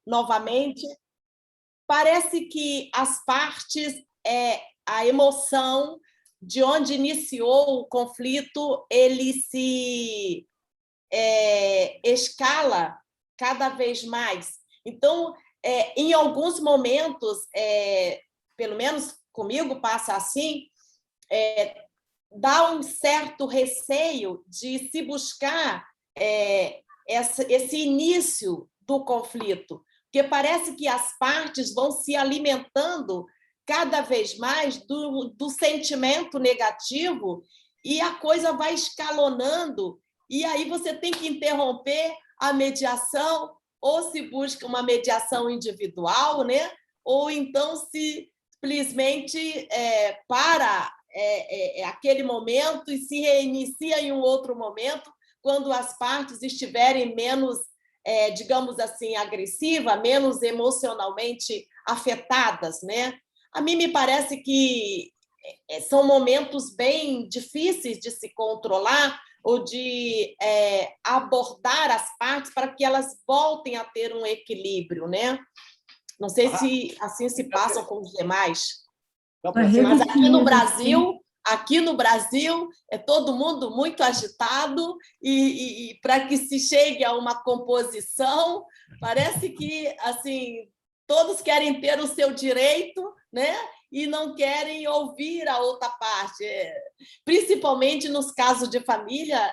novamente. Parece que as partes, a emoção de onde iniciou o conflito, ele se escala cada vez mais. Então, em alguns momentos, pelo menos comigo passa assim, dá um certo receio de se buscar esse início do conflito, porque parece que as partes vão se alimentando cada vez mais do sentimento negativo e a coisa vai escalonando, e aí você tem que interromper a mediação, ou se busca uma mediação individual, né? Ou então se simplesmente para aquele momento e se reinicia em um outro momento, quando as partes estiverem menos, digamos assim, agressivas, menos emocionalmente afetadas, né? A mim me parece que são momentos bem difíceis de se controlar ou de abordar as partes para que elas voltem a ter um equilíbrio, né? Não sei se assim se passam com os demais. Mas aqui no Brasil é todo mundo muito agitado e para que se chegue a uma composição, parece que assim todos querem ter o seu direito, né? E não querem ouvir a outra parte, principalmente nos casos de família,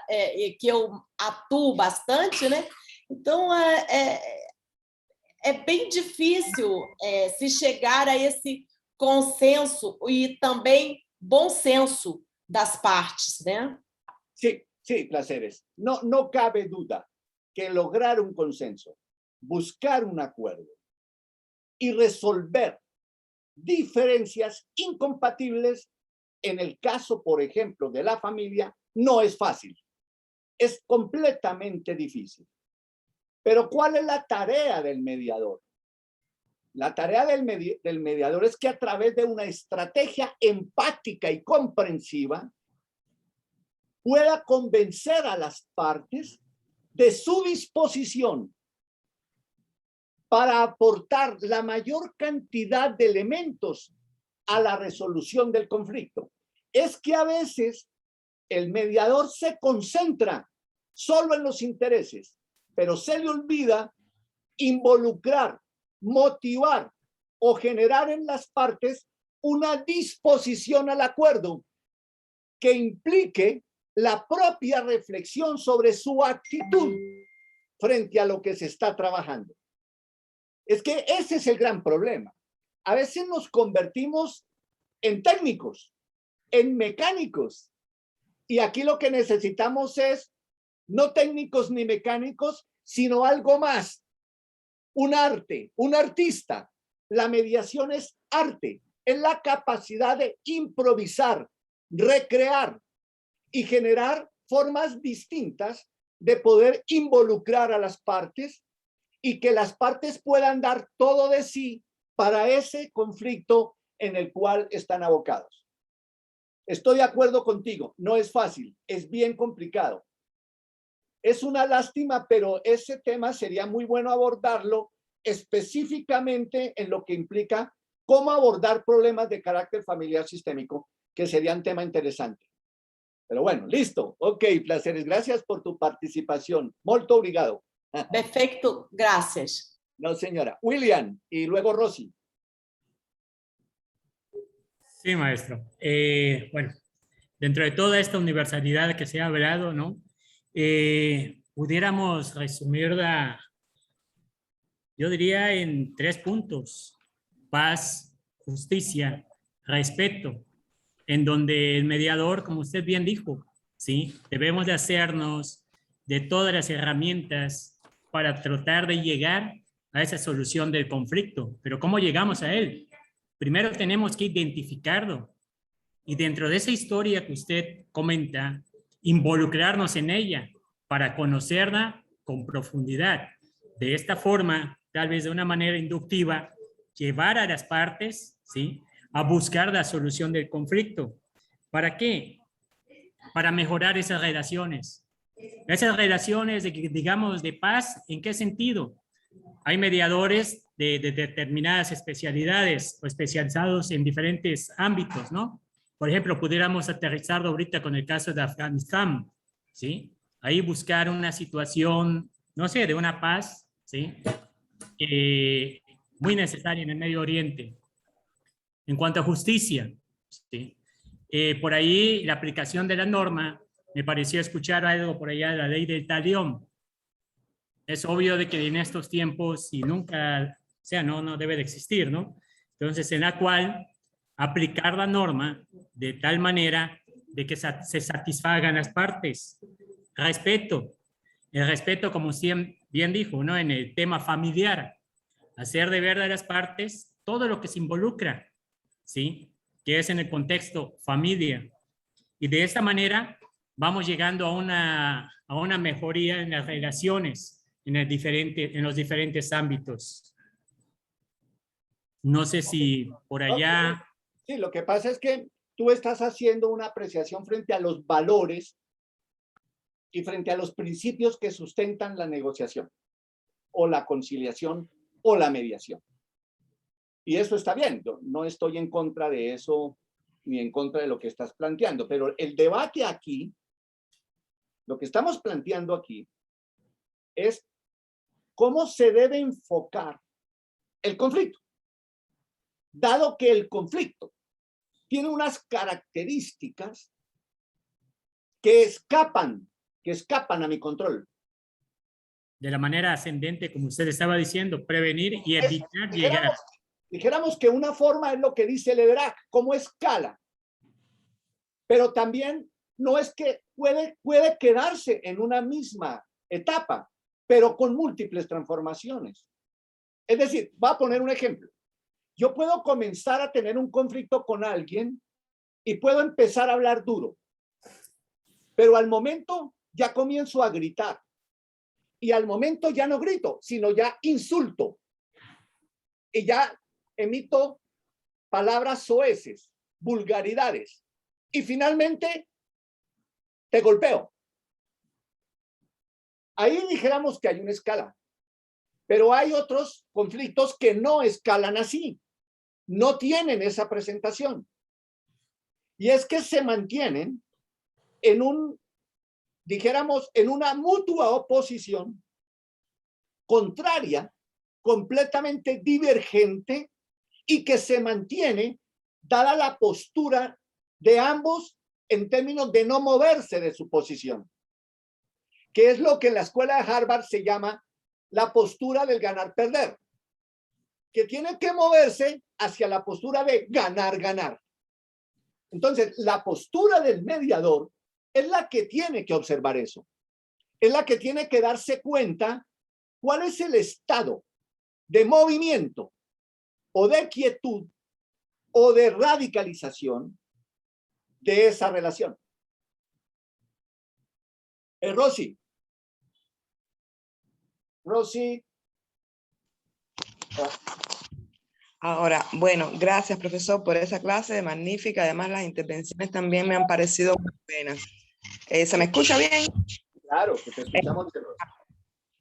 que eu atuo bastante, né? Então é bem difícil se chegar a esse consenso e também bom senso das partes, né? Sí, sí, Placeres. No cabe duda que lograr un consenso, buscar un acuerdo y resolver diferencias incompatibles, en el caso, por ejemplo, de la familia, no es fácil. Es completamente difícil. Pero ¿cuál es la tarea del mediador? La tarea del mediador es que a través de una estrategia empática y comprensiva pueda convencer a las partes de su disposición para aportar la mayor cantidad de elementos a la resolución del conflicto. Es que a veces el mediador se concentra solo en los intereses, pero se le olvida involucrar, motivar o generar en las partes una disposición al acuerdo que implique la propia reflexión sobre su actitud frente a lo que se está trabajando. Es que ese es el gran problema. A veces nos convertimos en técnicos, en mecánicos, y aquí lo que necesitamos es no técnicos ni mecánicos, sino algo más. Un arte, un artista. La mediación es arte, es la capacidad de improvisar, recrear y generar formas distintas de poder involucrar a las partes y que las partes puedan dar todo de sí para ese conflicto en el cual están abocados. Estoy de acuerdo contigo, no es fácil, es bien complicado. Es una lástima, pero ese tema sería muy bueno abordarlo específicamente en lo que implica cómo abordar problemas de carácter familiar sistémico, que sería un tema interesante. Pero bueno, listo. Ok, Placeres, gracias por tu participación. Molto obrigado. Perfecto, gracias. No, señora. William y luego Rosy. Sí, maestro. Bueno, dentro de toda esta universalidad que se ha hablado, ¿no? Pudiéramos resumirla, yo diría, en 3 puntos: paz, justicia, respeto, en donde el mediador, como usted bien dijo, ¿sí? Debemos de hacernos de todas las herramientas para tratar de llegar a esa solución del conflicto. Pero ¿cómo llegamos a él? Primero tenemos que identificarlo, y dentro de esa historia que usted comenta, involucrarnos en ella para conocerla con profundidad. De esta forma, tal vez de una manera inductiva, llevar a las partes, ¿sí?, a buscar la solución del conflicto. ¿Para qué? Para mejorar esas relaciones. Esas relaciones, digamos, de paz, ¿en qué sentido? hay mediadores de determinadas especialidades o especializados en diferentes ámbitos, ¿no? Por ejemplo, pudiéramos aterrizarlo ahorita con el caso de Afganistán, ¿sí? Ahí buscar una situación, no sé, de una paz, ¿sí? Muy necesaria en el Medio Oriente. En cuanto a justicia, ¿sí? Por ahí la aplicación de la norma, me pareció escuchar algo por allá de la ley del talión. Es obvio de que en estos tiempos, y nunca, o sea, no debe de existir, ¿no? Entonces, en la cual aplicar la norma de tal manera de que se satisfagan las partes. Respeto. El respeto, como bien dijo, ¿no? En el tema familiar. Hacer deber de las partes todo lo que se involucra, ¿sí? Que es en el contexto familia. Y de esta manera vamos llegando a una mejoría en las relaciones en los diferentes ámbitos. No sé si por allá... Sí, lo que pasa es que tú estás haciendo una apreciación frente a los valores y frente a los principios que sustentan la negociación o la conciliación o la mediación. Y eso está bien, yo no estoy en contra de eso ni en contra de lo que estás planteando, pero el debate aquí, lo que estamos planteando aquí es cómo se debe enfocar el conflicto, dado que el conflicto tiene unas características que escapan a mi control. De la manera ascendente, como usted estaba diciendo, prevenir y evitar llegar. Dijéramos que una forma es lo que dice Lederac, cómo escala. Pero también no es que puede quedarse en una misma etapa, pero con múltiples transformaciones. Es decir, voy a poner un ejemplo. Yo puedo comenzar a tener un conflicto con alguien y puedo empezar a hablar duro, pero al momento ya comienzo a gritar y al momento ya no grito, sino ya insulto y ya emito palabras soeces, vulgaridades y finalmente te golpeo. Ahí dijéramos que hay una escala, pero hay otros conflictos que no escalan así, no tienen esa presentación. Y es que se mantienen en dijéramos, en una mutua oposición contraria, completamente divergente y que se mantiene dada la postura de ambos en términos de no moverse de su posición, que es lo que en la escuela de Harvard se llama la postura del ganar-perder, que tiene que moverse hacia la postura de ganar-ganar. Entonces, la postura del mediador es la que tiene que observar eso. Es la que tiene que darse cuenta cuál es el estado de movimiento o de quietud o de radicalización de esa relación. Rosy. Ahora, bueno, gracias, profesor, por esa clase magnífica. Además, las intervenciones también me han parecido muy buenas. ¿Se me escucha bien? Claro, que te escuchamos.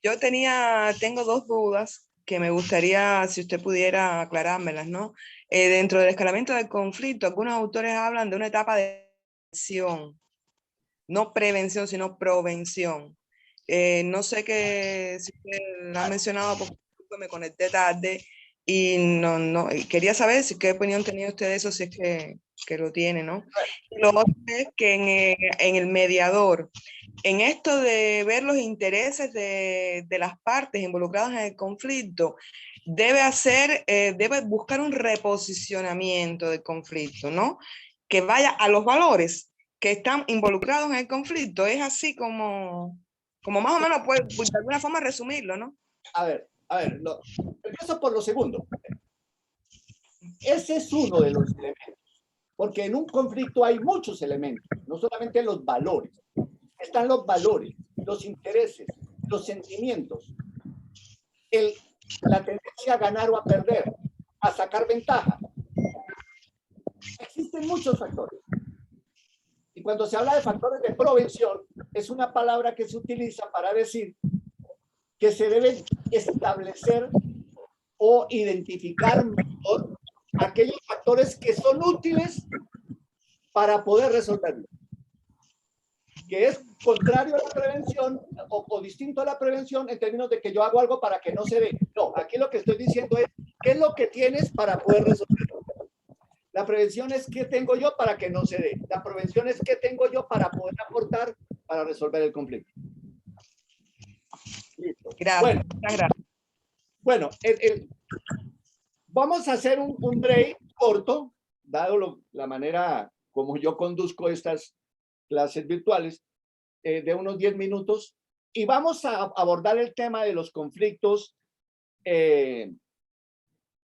Yo tengo dos dudas que me gustaría, si usted pudiera aclarármelas, ¿no? Dentro del escalamiento del conflicto, algunos autores hablan de una etapa de prevención, no prevención, sino provención. No sé si usted lo ha mencionado porque me conecté tarde y no quería saber qué opinión tenía usted de eso, si es que lo tiene, ¿no? Y lo otro es que en el mediador, en esto de ver los intereses de las partes involucradas en el conflicto, debe buscar un reposicionamiento del conflicto, ¿no? Que vaya a los valores que están involucrados en el conflicto. Es así como más o menos puede de alguna forma resumirlo, ¿no? A ver, empiezo por lo segundo. Ese es uno de los elementos, porque en un conflicto hay muchos elementos, no solamente los valores. Están los valores, los intereses, los sentimientos, la tendencia a ganar o a perder, a sacar ventaja. Existen muchos factores. Y cuando se habla de factores de prevención, es una palabra que se utiliza para decir que se deben establecer o identificar mejor aquellos factores que son útiles para poder resolverlo, que es contrario a la prevención o distinto a la prevención en términos de que yo hago algo para que no se dé. No, aquí lo que estoy diciendo es qué es lo que tienes para poder resolverlo. La prevención es qué tengo yo para que no se dé. La prevención es qué tengo yo para poder aportar para resolver el conflicto. Listo. Gracias. Bueno, vamos a hacer un break corto, dado la manera como yo conduzco estas clases virtuales, de unos 10 minutos, y vamos a abordar el tema de los conflictos,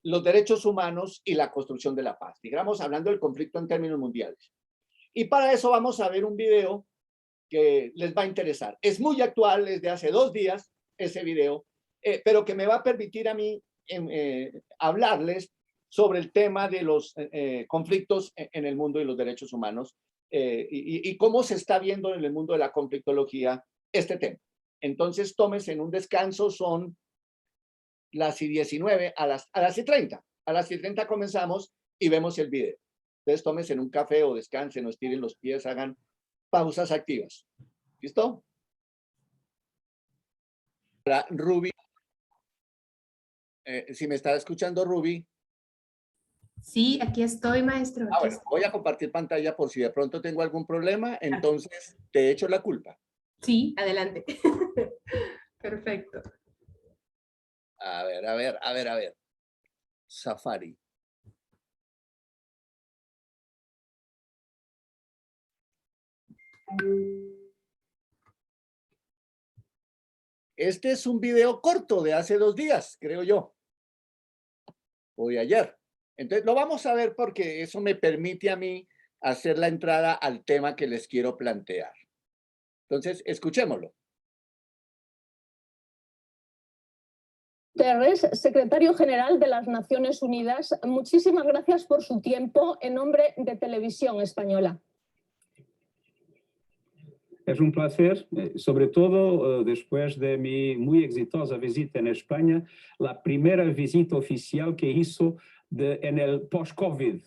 los derechos humanos y la construcción de la paz. Digamos, hablando del conflicto en términos mundiales. Y para eso vamos a ver un video que les va a interesar. Es muy actual, es de hace 2 días ese video, pero que me va a permitir a mí hablarles sobre el tema de los conflictos en el mundo y los derechos humanos, y cómo se está viendo en el mundo de la conflictología este tema. Entonces, tómense en un descanso, son las 19, a las 30. A las 30 comenzamos y vemos el video. Entonces, tómense en un café o descansen o estiren los pies, hagan pausas activas. ¿Listo? Ruby, si me está escuchando Ruby. Sí, aquí estoy, maestro. Bueno, voy a compartir pantalla por si de pronto tengo algún problema, entonces te echo la culpa. Sí, adelante. Perfecto. A ver. Safari. Este es un video corto de hace 2 días, creo yo. O de ayer. Entonces lo vamos a ver porque eso me permite a mí hacer la entrada al tema que les quiero plantear. Entonces, escuchémoslo. Guterres, secretario general de las Naciones Unidas, muchísimas gracias por su tiempo en nombre de Televisión Española. Es un placer, sobre todo después de mi muy exitosa visita en España, la primera visita oficial que hizo en el post-COVID.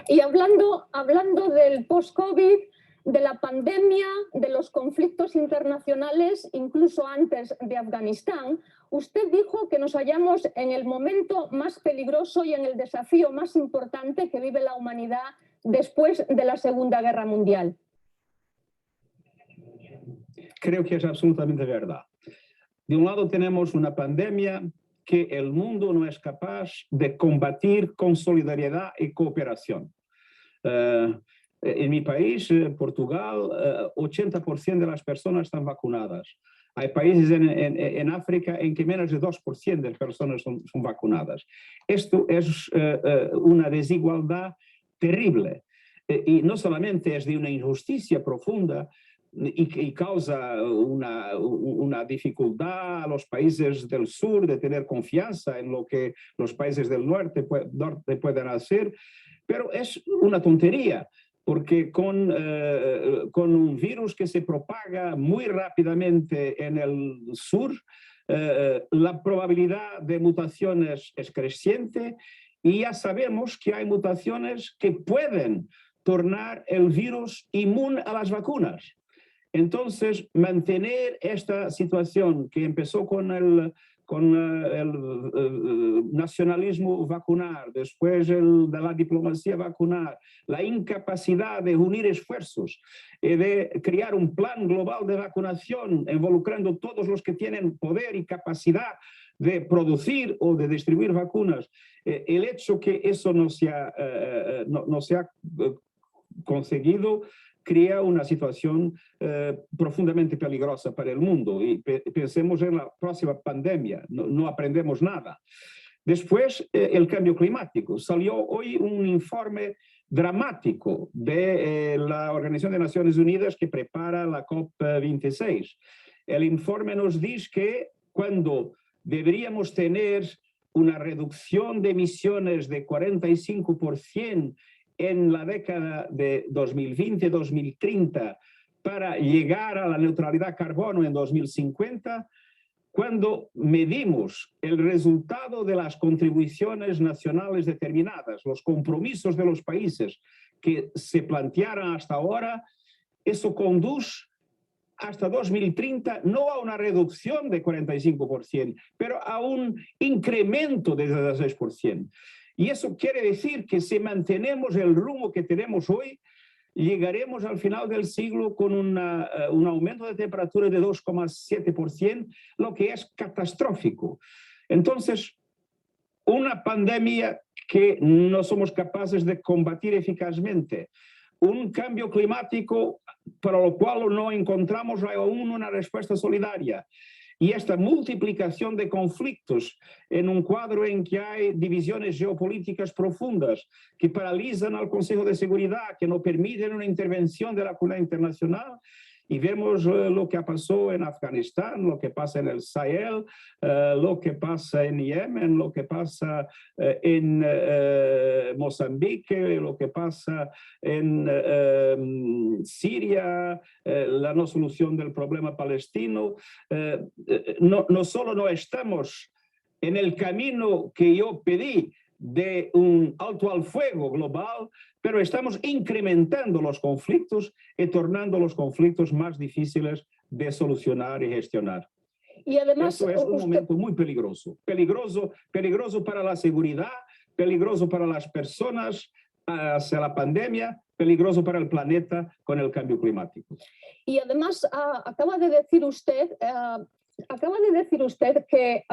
Y hablando del post-COVID, de la pandemia, de los conflictos internacionales, incluso antes de Afganistán, usted dijo que nos hallamos en el momento más peligroso y en el desafío más importante que vive la humanidad después de la Segunda Guerra Mundial. Creo que es absolutamente verdad. De un lado tenemos una pandemia que el mundo no es capaz de combatir con solidaridad y cooperación. En mi país, Portugal, 80% de las personas están vacunadas. Hay países en África en que menos de 2% de personas son vacunadas. Esto es una desigualdad terrible. Y no solamente es de una injusticia profunda, y causa una dificultad a los países del sur de tener confianza en lo que los países del norte pueden hacer, pero es una tontería, porque con un virus que se propaga muy rápidamente en el sur, la probabilidad de mutaciones es creciente y ya sabemos que hay mutaciones que pueden tornar el virus inmune a las vacunas. Entonces, mantener esta situación que empezó con el nacionalismo vacunar, después de la diplomacia vacunar, la incapacidad de unir esfuerzos y de crear un plan global de vacunación involucrando todos los que tienen poder y capacidad de producir o de distribuir vacunas, el hecho que eso no se ha conseguido crea una situación profundamente peligrosa para el mundo. Y pensemos en la próxima pandemia, no aprendemos nada. Después, el cambio climático. Salió hoy un informe dramático de la Organización de Naciones Unidas que prepara la COP26. El informe nos dice que cuando deberíamos tener una reducción de emisiones de 45% en la década de 2020-2030 para llegar a la neutralidad carbono en 2050, cuando medimos el resultado de las contribuciones nacionales determinadas, los compromisos de los países que se plantearon hasta ahora, eso conduce hasta 2030 no a una reducción de 45%, pero a un incremento de 16%. Y eso quiere decir que si mantenemos el rumbo que tenemos hoy, llegaremos al final del siglo con un aumento de temperatura de 2,7%, lo que es catastrófico. Entonces, una pandemia que no somos capaces de combatir eficazmente, un cambio climático para lo cual no encontramos aún una respuesta solidaria, y esta multiplicación de conflictos en un cuadro en que hay divisiones geopolíticas profundas que paralizan al Consejo de Seguridad, que no permiten una intervención de la comunidad internacional. Y vemos lo que pasó en Afganistán, lo que pasa en el Sahel, lo que pasa en Yemen, lo que pasa en Mozambique, lo que pasa en Siria, la no solución del problema palestino. No solo no estamos en el camino que yo pedí de un alto al fuego global, pero estamos incrementando los conflictos y tornando los conflictos más difíciles de solucionar y gestionar. Y además, eso es un momento muy peligroso, peligroso para la seguridad, peligroso para las personas hacia la pandemia, peligroso para el planeta con el cambio climático. Y además acaba de decir usted que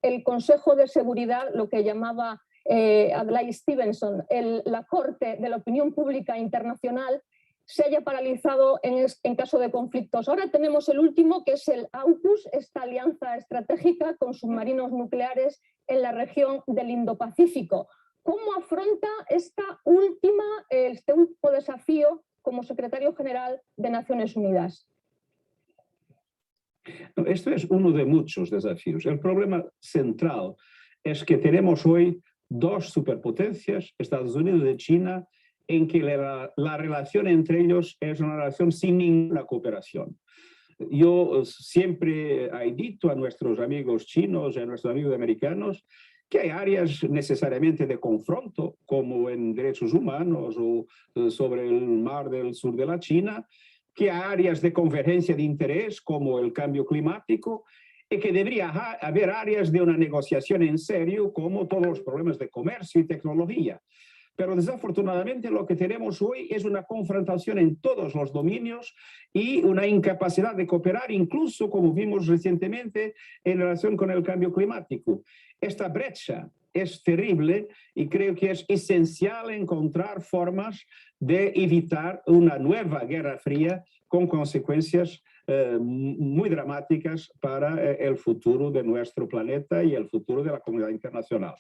el Consejo de Seguridad, lo que llamaba Adlai Stevenson, la Corte de la Opinión Pública Internacional, se haya paralizado en caso de conflictos. Ahora tenemos el último, que es el AUKUS, esta alianza estratégica con submarinos nucleares en la región del Indo-Pacífico. ¿Cómo afronta este último desafío como secretario general de Naciones Unidas? Esto es uno de muchos desafíos. El problema central es que tenemos hoy dos superpotencias, Estados Unidos y China, en que la relación entre ellos es una relación sin ninguna cooperación. Yo siempre he dicho a nuestros amigos chinos y a nuestros amigos americanos que hay áreas necesariamente de confronto, como en derechos humanos o sobre el mar del sur de la China, que hay áreas de convergencia de interés, como el cambio climático, y que debería haber áreas de una negociación en serio, como todos los problemas de comercio y tecnología. Pero desafortunadamente lo que tenemos hoy es una confrontación en todos los dominios y una incapacidad de cooperar, incluso como vimos recientemente en relación con el cambio climático. Esta brecha es terrible y creo que es esencial encontrar formas de evitar una nueva guerra fría con consecuencias muy dramáticas para el futuro de nuestro planeta y el futuro de la comunidad internacional.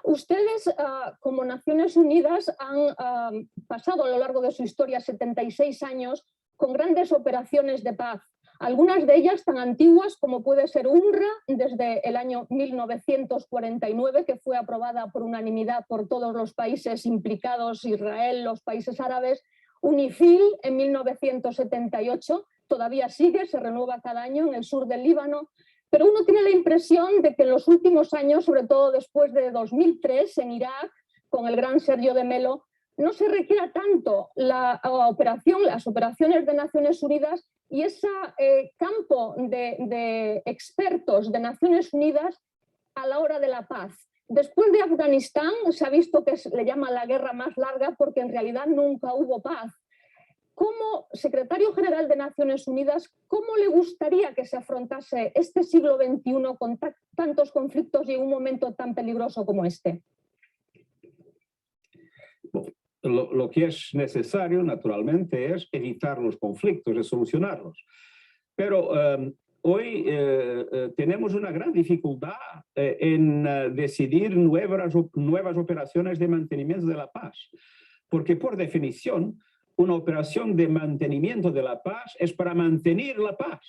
Ustedes, como Naciones Unidas, han pasado a lo largo de su historia 76 años con grandes operaciones de paz. Algunas de ellas tan antiguas como puede ser UNRWA desde el año 1949, que fue aprobada por unanimidad por todos los países implicados, Israel, los países árabes. UNIFIL en 1978, todavía sigue, se renueva cada año en el sur del Líbano, pero uno tiene la impresión de que en los últimos años, sobre todo después de 2003 en Irak, con el gran Sergio de Mello, no se requiera tanto las operaciones de Naciones Unidas y ese campo de expertos de Naciones Unidas a la hora de la paz. Después de Afganistán se ha visto que le llama la guerra más larga porque en realidad nunca hubo paz. Como secretario general de Naciones Unidas, ¿cómo le gustaría que se afrontase este siglo XXI con tantos conflictos y en un momento tan peligroso como este? Lo que es necesario, naturalmente, es evitar los conflictos y solucionarlos. Pero hoy tenemos una gran dificultad en decidir nuevas operaciones de mantenimiento de la paz, porque por definición una operación de mantenimiento de la paz es para mantener la paz.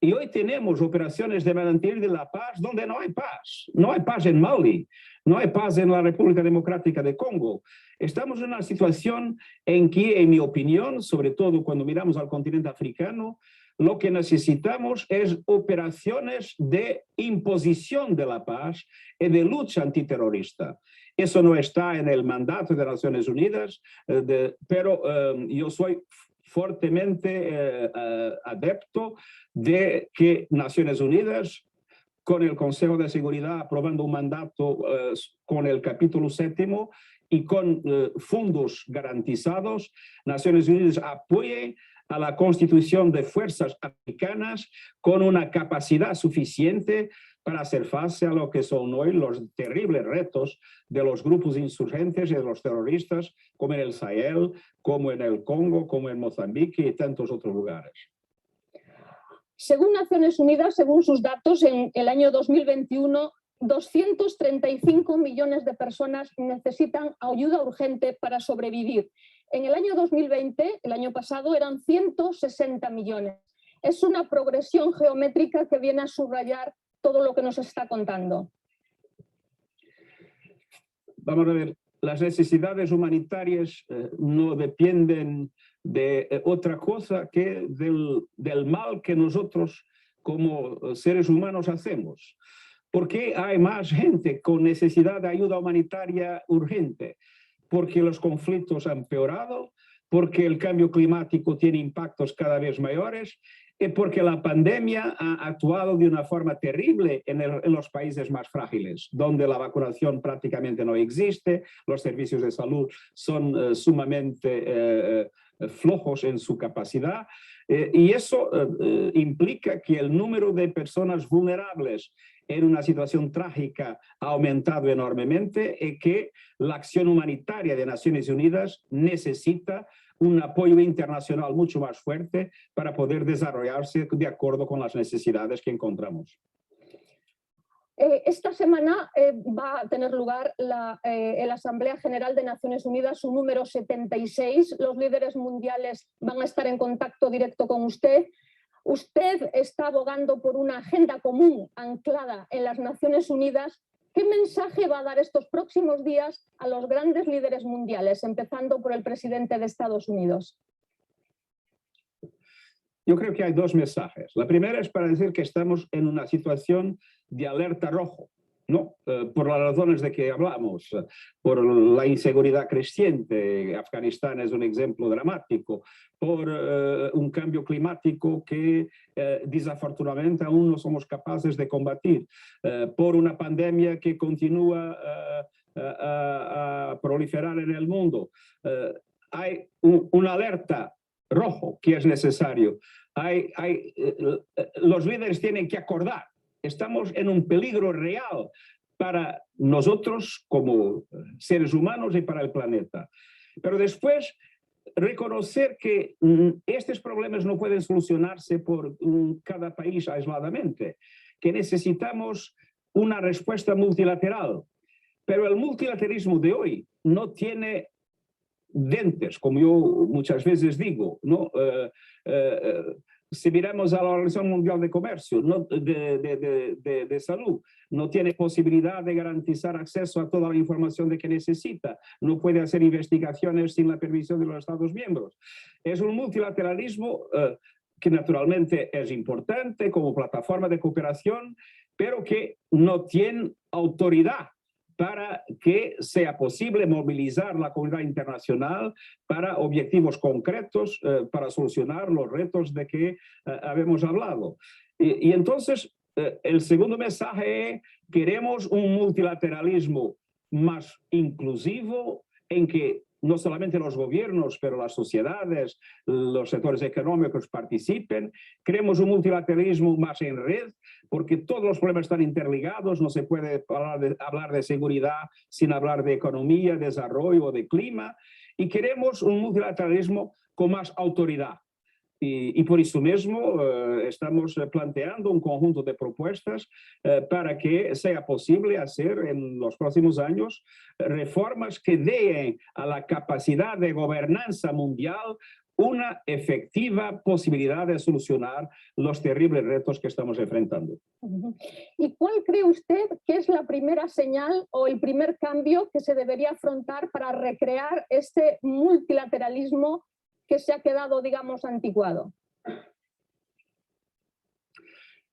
Y hoy tenemos operaciones de mantener la paz donde no hay paz. No hay paz en Mali, no hay paz en la República Democrática de Congo. Estamos en una situación en que, en mi opinión, sobre todo cuando miramos al continente africano, Lo que necesitamos es operaciones de imposición de la paz y de lucha antiterrorista. Eso no está en el mandato de Naciones Unidas, pero yo soy fuertemente adepto de que Naciones Unidas, con el Consejo de Seguridad aprobando un mandato con el capítulo 7 y con fondos garantizados, Naciones Unidas apoye a la constitución de fuerzas africanas con una capacidad suficiente para hacer face a lo que son hoy los terribles retos de los grupos insurgentes y de los terroristas, como en el Sahel, como en el Congo, como en Mozambique y tantos otros lugares. Según Naciones Unidas, según sus datos, en el año 2021, 235 millones de personas necesitan ayuda urgente para sobrevivir. En el año 2020, el año pasado, eran 160 millones. Es una progresión geométrica que viene a subrayar todo lo que nos está contando. Vamos a ver, las necesidades humanitarias no dependen de otra cosa que del mal que nosotros como seres humanos hacemos. ¿Por qué hay más gente con necesidad de ayuda humanitaria urgente? Porque los conflictos han empeorado, porque el cambio climático tiene impactos cada vez mayores y porque la pandemia ha actuado de una forma terrible en los países más frágiles, donde la vacunación prácticamente no existe, los servicios de salud son sumamente flojos en su capacidad, y eso implica que el número de personas vulnerables en una situación trágica ha aumentado enormemente y que la acción humanitaria de Naciones Unidas necesita un apoyo internacional mucho más fuerte para poder desarrollarse de acuerdo con las necesidades que encontramos. Esta semana va a tener lugar la Asamblea General de Naciones Unidas, su número 76. Los líderes mundiales van a estar en contacto directo con usted. Usted está abogando por una agenda común anclada en las Naciones Unidas. ¿Qué mensaje va a dar estos próximos días a los grandes líderes mundiales, empezando por el presidente de Estados Unidos? Yo creo que hay dos mensajes. La primera es para decir que estamos en una situación de alerta rojo, ¿no? Por las razones de que hablamos, por la inseguridad creciente, Afganistán es un ejemplo dramático, por un cambio climático que desafortunadamente aún no somos capaces de combatir, por una pandemia que continúa a proliferar en el mundo. Hay una alerta rojo que es necesario. Los líderes tienen que acordar. Estamos en un peligro real para nosotros como seres humanos y para el planeta. Pero después, reconocer que estos problemas no pueden solucionarse por cada país aisladamente, que necesitamos una respuesta multilateral. Pero el multilateralismo de hoy no tiene dientes, como yo muchas veces digo, ¿no? Si miramos a la Organización Mundial de Comercio, de Salud, no tiene posibilidad de garantizar acceso a toda la información de que necesita, no puede hacer investigaciones sin la permisión de los Estados miembros. Es un multilateralismo que naturalmente es importante como plataforma de cooperación, pero que no tiene autoridad para que sea posible movilizar la comunidad internacional para objetivos concretos, para solucionar los retos de que habíamos hablado. Y entonces, el segundo mensaje es: queremos un multilateralismo más inclusivo en que no solamente los gobiernos, pero las sociedades, los sectores económicos participen. Queremos un multilateralismo más en red, porque todos los problemas están interligados. No se puede hablar de seguridad sin hablar de economía, desarrollo o de clima. Y queremos un multilateralismo con más autoridad. Y por eso mismo estamos planteando un conjunto de propuestas para que sea posible hacer en los próximos años reformas que den a la capacidad de gobernanza mundial una efectiva posibilidad de solucionar los terribles retos que estamos enfrentando. ¿Y cuál cree usted que es la primera señal o el primer cambio que se debería afrontar para recrear este multilateralismo que se ha quedado, digamos, anticuado?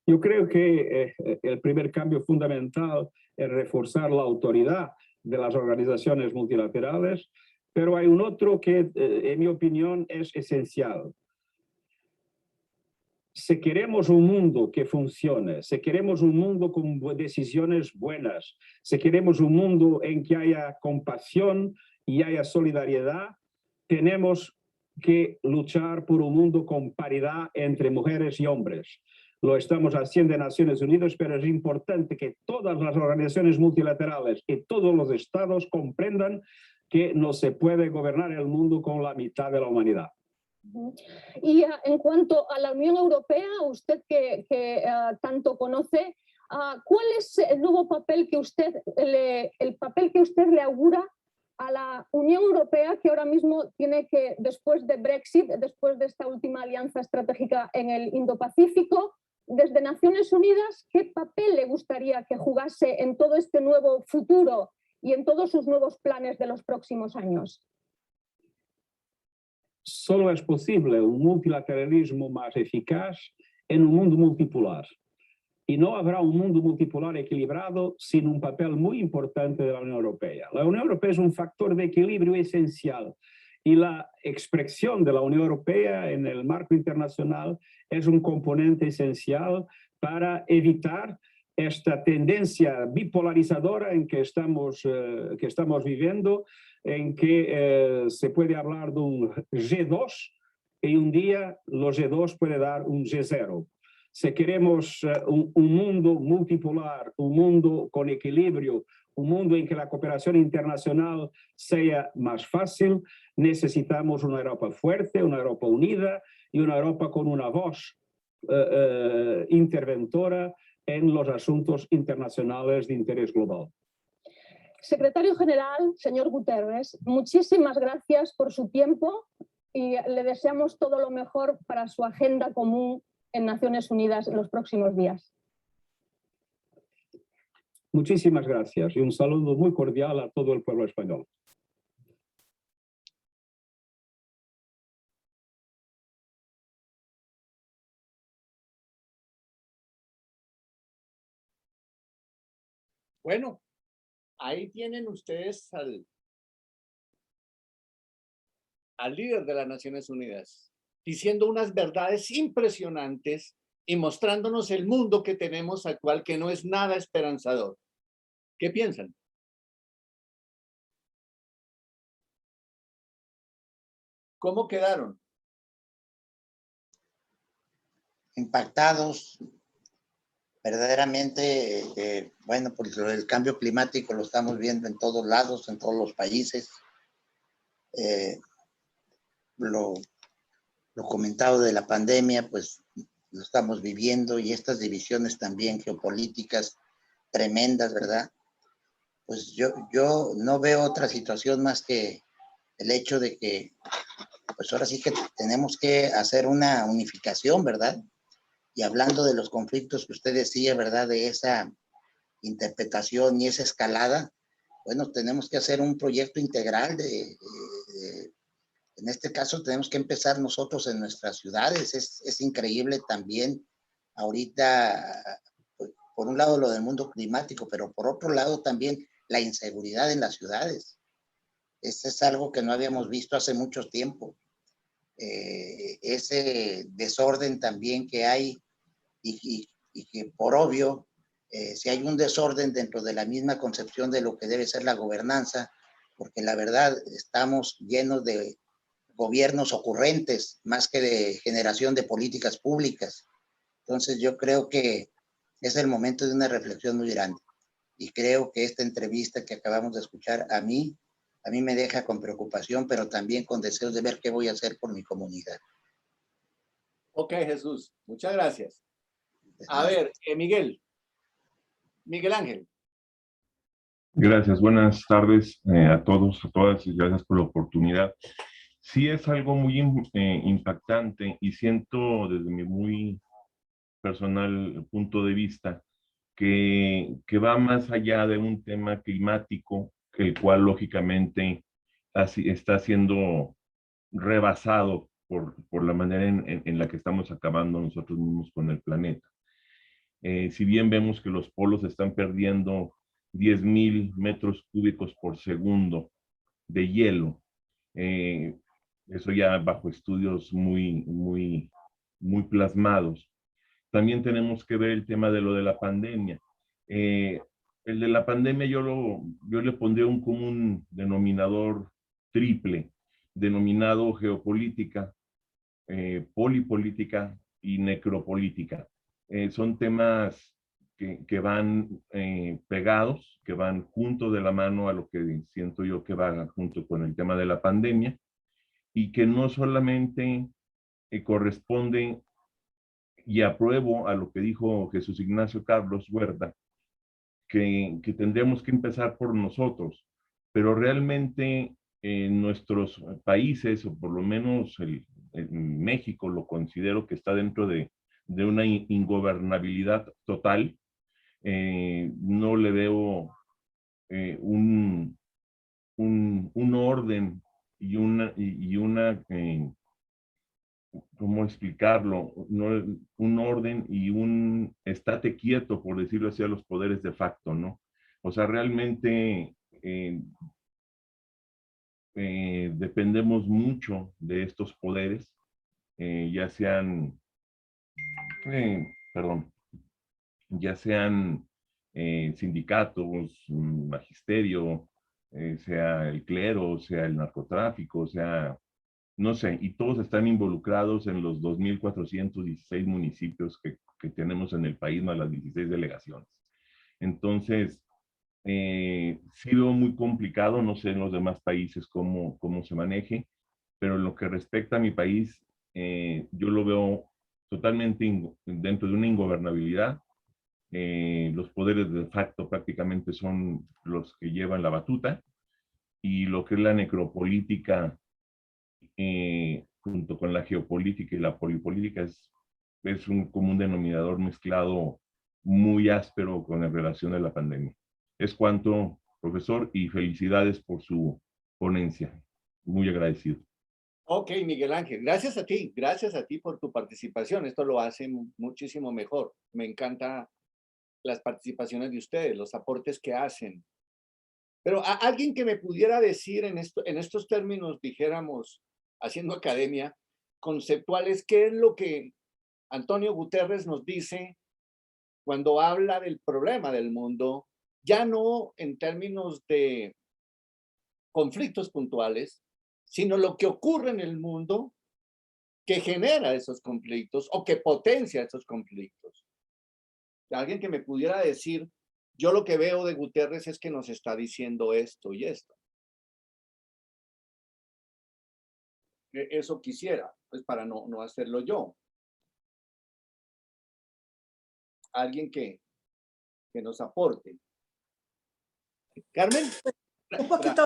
Yo creo que el primer cambio fundamental es reforzar la autoridad de las organizaciones multilaterales, pero hay un otro que, en mi opinión, es esencial. Si queremos un mundo que funcione, si queremos un mundo con decisiones buenas, si queremos un mundo en que haya compasión y haya solidaridad, tenemos que luchar por un mundo con paridad entre mujeres y hombres. Lo estamos haciendo en Naciones Unidas, pero es importante que todas las organizaciones multilaterales y todos los estados comprendan que no se puede gobernar el mundo con la mitad de la humanidad. Y en cuanto a la Unión Europea, usted que tanto conoce, ¿cuál es el nuevo papel que usted le augura a la Unión Europea, que ahora mismo tiene que, después de Brexit, después de esta última alianza estratégica en el Indo-Pacífico, desde Naciones Unidas, qué papel le gustaría que jugase en todo este nuevo futuro y en todos sus nuevos planes de los próximos años? Solo es posible un multilateralismo más eficaz en un mundo multipolar. Y no habrá un mundo multipolar equilibrado sin un papel muy importante de la Unión Europea. La Unión Europea es un factor de equilibrio esencial y la expresión de la Unión Europea en el marco internacional es un componente esencial para evitar esta tendencia bipolarizadora en que estamos viviendo, en que se puede hablar de un G2 y un día los G2 puede dar un G0. Si queremos un mundo multipolar, un mundo con equilibrio, un mundo en que la cooperación internacional sea más fácil, necesitamos una Europa fuerte, una Europa unida y una Europa con una voz interventora en los asuntos internacionales de interés global. Secretario General, señor Guterres, muchísimas gracias por su tiempo y le deseamos todo lo mejor para su agenda común en Naciones Unidas en los próximos días. Muchísimas gracias y un saludo muy cordial a todo el pueblo español. Bueno, ahí tienen ustedes al líder de las Naciones Unidas, diciendo unas verdades impresionantes y mostrándonos el mundo que tenemos actual, que no es nada esperanzador. ¿Qué piensan? ¿Cómo quedaron? Impactados, verdaderamente, bueno, pues el cambio climático lo estamos viendo en todos lados, en todos los países. Lo comentado de la pandemia, pues lo estamos viviendo, y estas divisiones también geopolíticas tremendas, ¿verdad? Pues yo no veo otra situación más que el hecho de que, pues ahora sí que tenemos que hacer una unificación, ¿verdad? Y hablando de los conflictos que usted decía, ¿verdad? De esa interpretación y esa escalada, bueno, tenemos que hacer un proyecto integral en este caso tenemos que empezar nosotros en nuestras ciudades. Es increíble también ahorita, por un lado lo del mundo climático, pero por otro lado también la inseguridad en las ciudades. Este es algo que no habíamos visto hace mucho tiempo. Ese desorden también que hay y que por obvio, si hay un desorden dentro de la misma concepción de lo que debe ser la gobernanza, porque la verdad estamos llenos de gobiernos ocurrentes más que de generación de políticas públicas. Entonces yo creo que es el momento de una reflexión muy grande, y creo que esta entrevista que acabamos de escuchar a mí me deja con preocupación, pero también con deseos de ver qué voy a hacer por mi comunidad. Ok, Jesús, muchas gracias. A ver, Miguel Ángel. Gracias, buenas tardes a todos, a todas, y gracias por la oportunidad. Sí, es algo muy impactante, y siento desde mi muy personal punto de vista que va más allá de un tema climático, que el cual lógicamente está siendo rebasado por la manera en la que estamos acabando nosotros mismos con el planeta. Si bien vemos que los polos están perdiendo 10,000 metros cúbicos por segundo de hielo, eso ya bajo estudios muy plasmados. También tenemos que ver el tema de lo de la pandemia. El de la pandemia yo le pondría un común denominador triple, denominado geopolítica, polipolítica y necropolítica. Son temas que van pegados, que van junto de la mano a lo que siento yo que va junto con el tema de la pandemia, y que no solamente corresponden, y apruebo a lo que dijo Jesús Ignacio Carlos Huerta, que tendremos que empezar por nosotros, pero realmente en nuestros países, o por lo menos en México, lo considero que está dentro de una ingobernabilidad total. No le veo un orden y una ¿cómo explicarlo? No, un orden y un estate quieto, por decirlo así, a los poderes de facto, ¿no? O sea, realmente dependemos mucho de estos poderes, ya sean, ya sean sindicatos, magisterio, sea el clero, sea el narcotráfico, sea, no sé, y todos están involucrados en los 2,416 municipios que tenemos en el país, más las 16 delegaciones. Entonces, sí veo muy complicado, no sé en los demás países cómo se maneje, pero en lo que respecta a mi país, yo lo veo totalmente dentro de una ingobernabilidad. Los poderes de facto prácticamente son los que llevan la batuta, y lo que es la necropolítica, junto con la geopolítica y la polipolítica, es un común denominador mezclado muy áspero con la relación de la pandemia. Es cuanto, profesor, y felicidades por su ponencia. Muy agradecido. Ok, Miguel Ángel, gracias a ti por tu participación. Esto lo hace muchísimo mejor. Me encantan las participaciones de ustedes, los aportes que hacen. Pero a alguien que me pudiera decir en estos términos, dijéramos, haciendo academia, conceptuales, ¿qué es lo que Antonio Guterres nos dice cuando habla del problema del mundo, ya no en términos de conflictos puntuales, sino lo que ocurre en el mundo que genera esos conflictos o que potencia esos conflictos? Alguien que me pudiera decir, yo lo que veo de Guterres es que nos está diciendo esto y esto. Eso quisiera, pues para no hacerlo yo. Alguien que nos aporte. Carmen. Un poquito,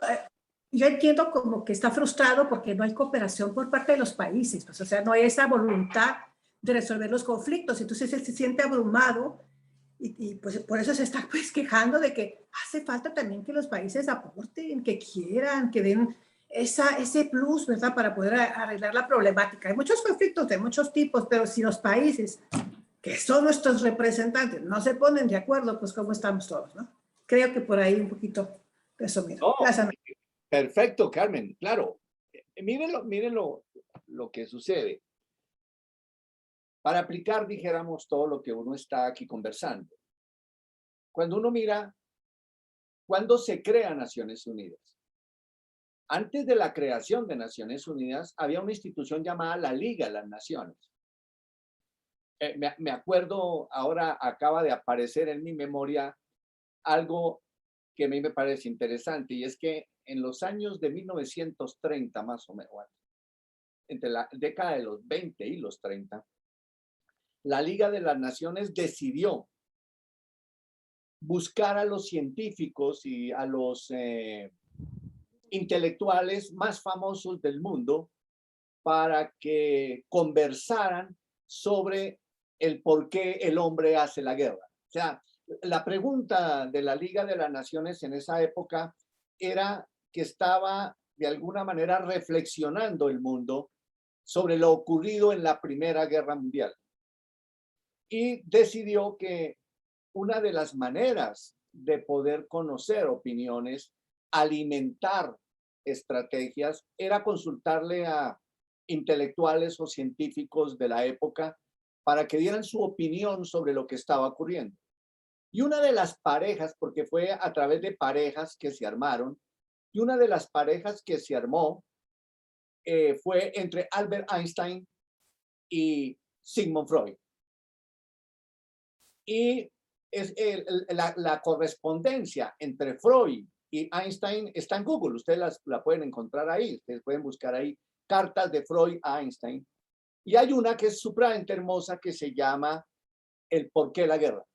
yo entiendo como que está frustrado porque no hay cooperación por parte de los países, pues, o sea, no hay esa voluntad de resolver los conflictos, entonces él se siente abrumado y pues por eso se está pues quejando de que hace falta también que los países aporten, que quieran, que den ese plus, ¿verdad?, para poder arreglar la problemática. Hay muchos conflictos de muchos tipos, pero si los países, que son nuestros representantes, no se ponen de acuerdo, pues cómo estamos todos, ¿no? Creo que por ahí un poquito de eso, mira. Oh, perfecto, Carmen, claro. Mírenlo lo que sucede. Para aplicar, dijéramos, todo lo que uno está aquí conversando. Cuando uno mira, ¿cuándo se crea Naciones Unidas? Antes de la creación de Naciones Unidas, había una institución llamada la Liga de las Naciones. Me acuerdo, ahora acaba de aparecer en mi memoria algo que a mí me parece interesante, y es que en los años de 1930, más o menos, entre la década de los 20 y los 30, la Liga de las Naciones decidió buscar a los científicos y a los intelectuales más famosos del mundo para que conversaran sobre el por qué el hombre hace la guerra. O sea, la pregunta de la Liga de las Naciones en esa época era que estaba de alguna manera reflexionando el mundo sobre lo ocurrido en la Primera Guerra Mundial. y decidió que una de las maneras de poder conocer opiniones, alimentar estrategias, era consultarle a intelectuales o científicos de la época para que dieran su opinión sobre lo que estaba ocurriendo. Y una de las parejas, porque fue a través de parejas que se armaron, y una de las parejas que se armó fue entre Albert Einstein y Sigmund Freud. Y la correspondencia entre Freud y Einstein está en Google. Ustedes la pueden encontrar ahí. Ustedes pueden buscar ahí cartas de Freud a Einstein. Y hay una que es supremamente hermosa que se llama El por qué la guerra.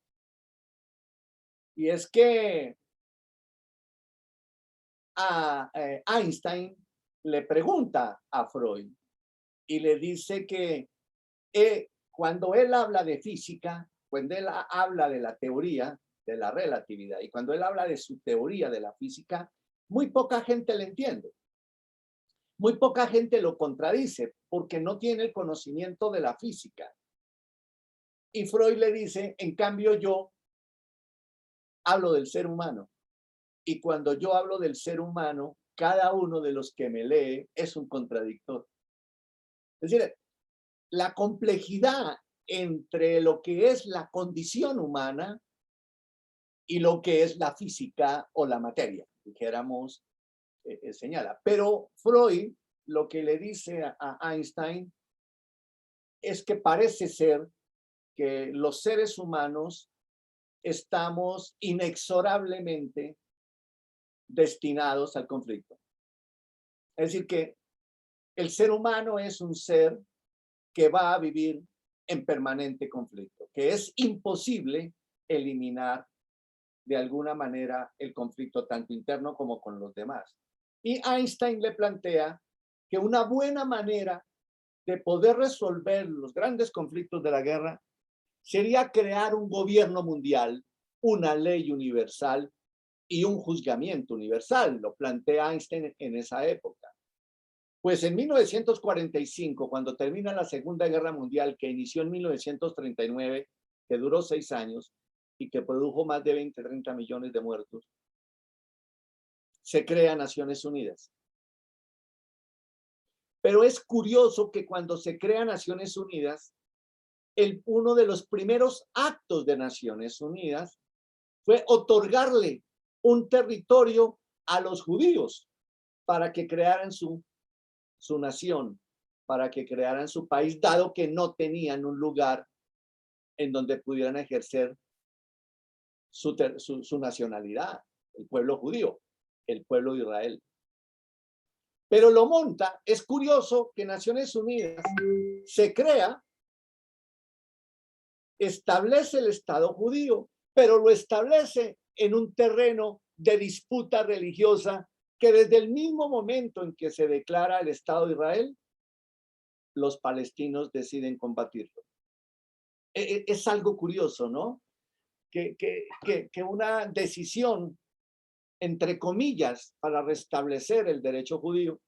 Y es que Einstein le pregunta a Freud y le dice que cuando él habla de física, cuando él habla de la teoría de la relatividad y cuando él habla de su teoría de la física, muy poca gente le entiende. Muy poca gente lo contradice porque no tiene el conocimiento de la física. Y Freud le dice, en cambio yo hablo del ser humano. Y cuando yo hablo del ser humano, cada uno de los que me lee es un contradictor. Es decir, la complejidad entre lo que es la condición humana y lo que es la física o la materia, dijéramos, señala. Pero Freud lo que le dice a Einstein es que parece ser que los seres humanos estamos inexorablemente destinados al conflicto. Es decir, que el ser humano es un ser que va a vivir en permanente conflicto, que es imposible eliminar de alguna manera el conflicto tanto interno como con los demás. Y Einstein le plantea que una buena manera de poder resolver los grandes conflictos de la guerra sería crear un gobierno mundial, una ley universal y un juzgamiento universal. Lo plantea Einstein en esa época. Pues en 1945, cuando termina la Segunda Guerra Mundial, que inició en 1939, que duró 6 años y que produjo más de 20-30 millones de muertos, se crea Naciones Unidas. Pero es curioso que cuando se crea Naciones Unidas, uno de los primeros actos de Naciones Unidas fue otorgarle un territorio a los judíos para que crearan su nación, para que crearan su país, dado que no tenían un lugar en donde pudieran ejercer su nacionalidad, el pueblo judío, el pueblo de Israel. Pero lo monta, es curioso que Naciones Unidas se crea, establece el Estado judío, pero lo establece en un terreno de disputa religiosa que desde el mismo momento en que se declara el Estado de Israel, los palestinos deciden combatirlo. Es algo curioso, ¿no? Que una decisión, entre comillas, para restablecer el derecho judío,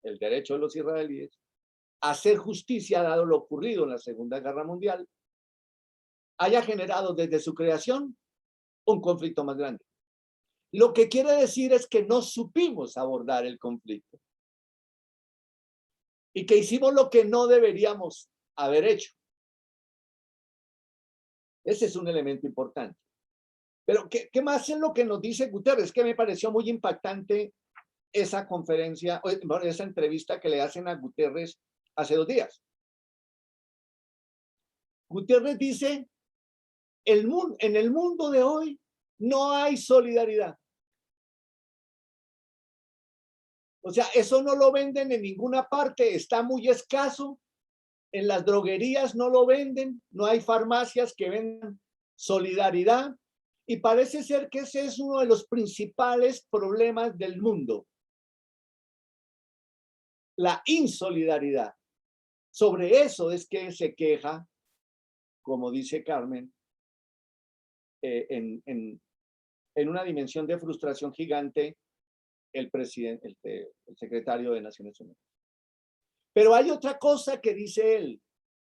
el derecho de los israelíes, a hacer justicia, dado lo ocurrido en la Segunda Guerra Mundial, haya generado desde su creación un conflicto más grande. Lo que quiere decir es que no supimos abordar el conflicto y que hicimos lo que no deberíamos haber hecho. Ese es un elemento importante. Pero ¿qué más es lo que nos dice Guterres? Que me pareció muy impactante esa conferencia, esa entrevista que le hacen a Guterres hace 2 días. Guterres dice, en el mundo de hoy no hay solidaridad. O sea, eso no lo venden en ninguna parte, está muy escaso. En las droguerías no lo venden, no hay farmacias que vendan solidaridad. Y parece ser que ese es uno de los principales problemas del mundo. La insolidaridad. Sobre eso es que se queja, como dice Carmen, en una dimensión de frustración gigante, el secretario de Naciones Unidas. Pero hay otra cosa que dice él,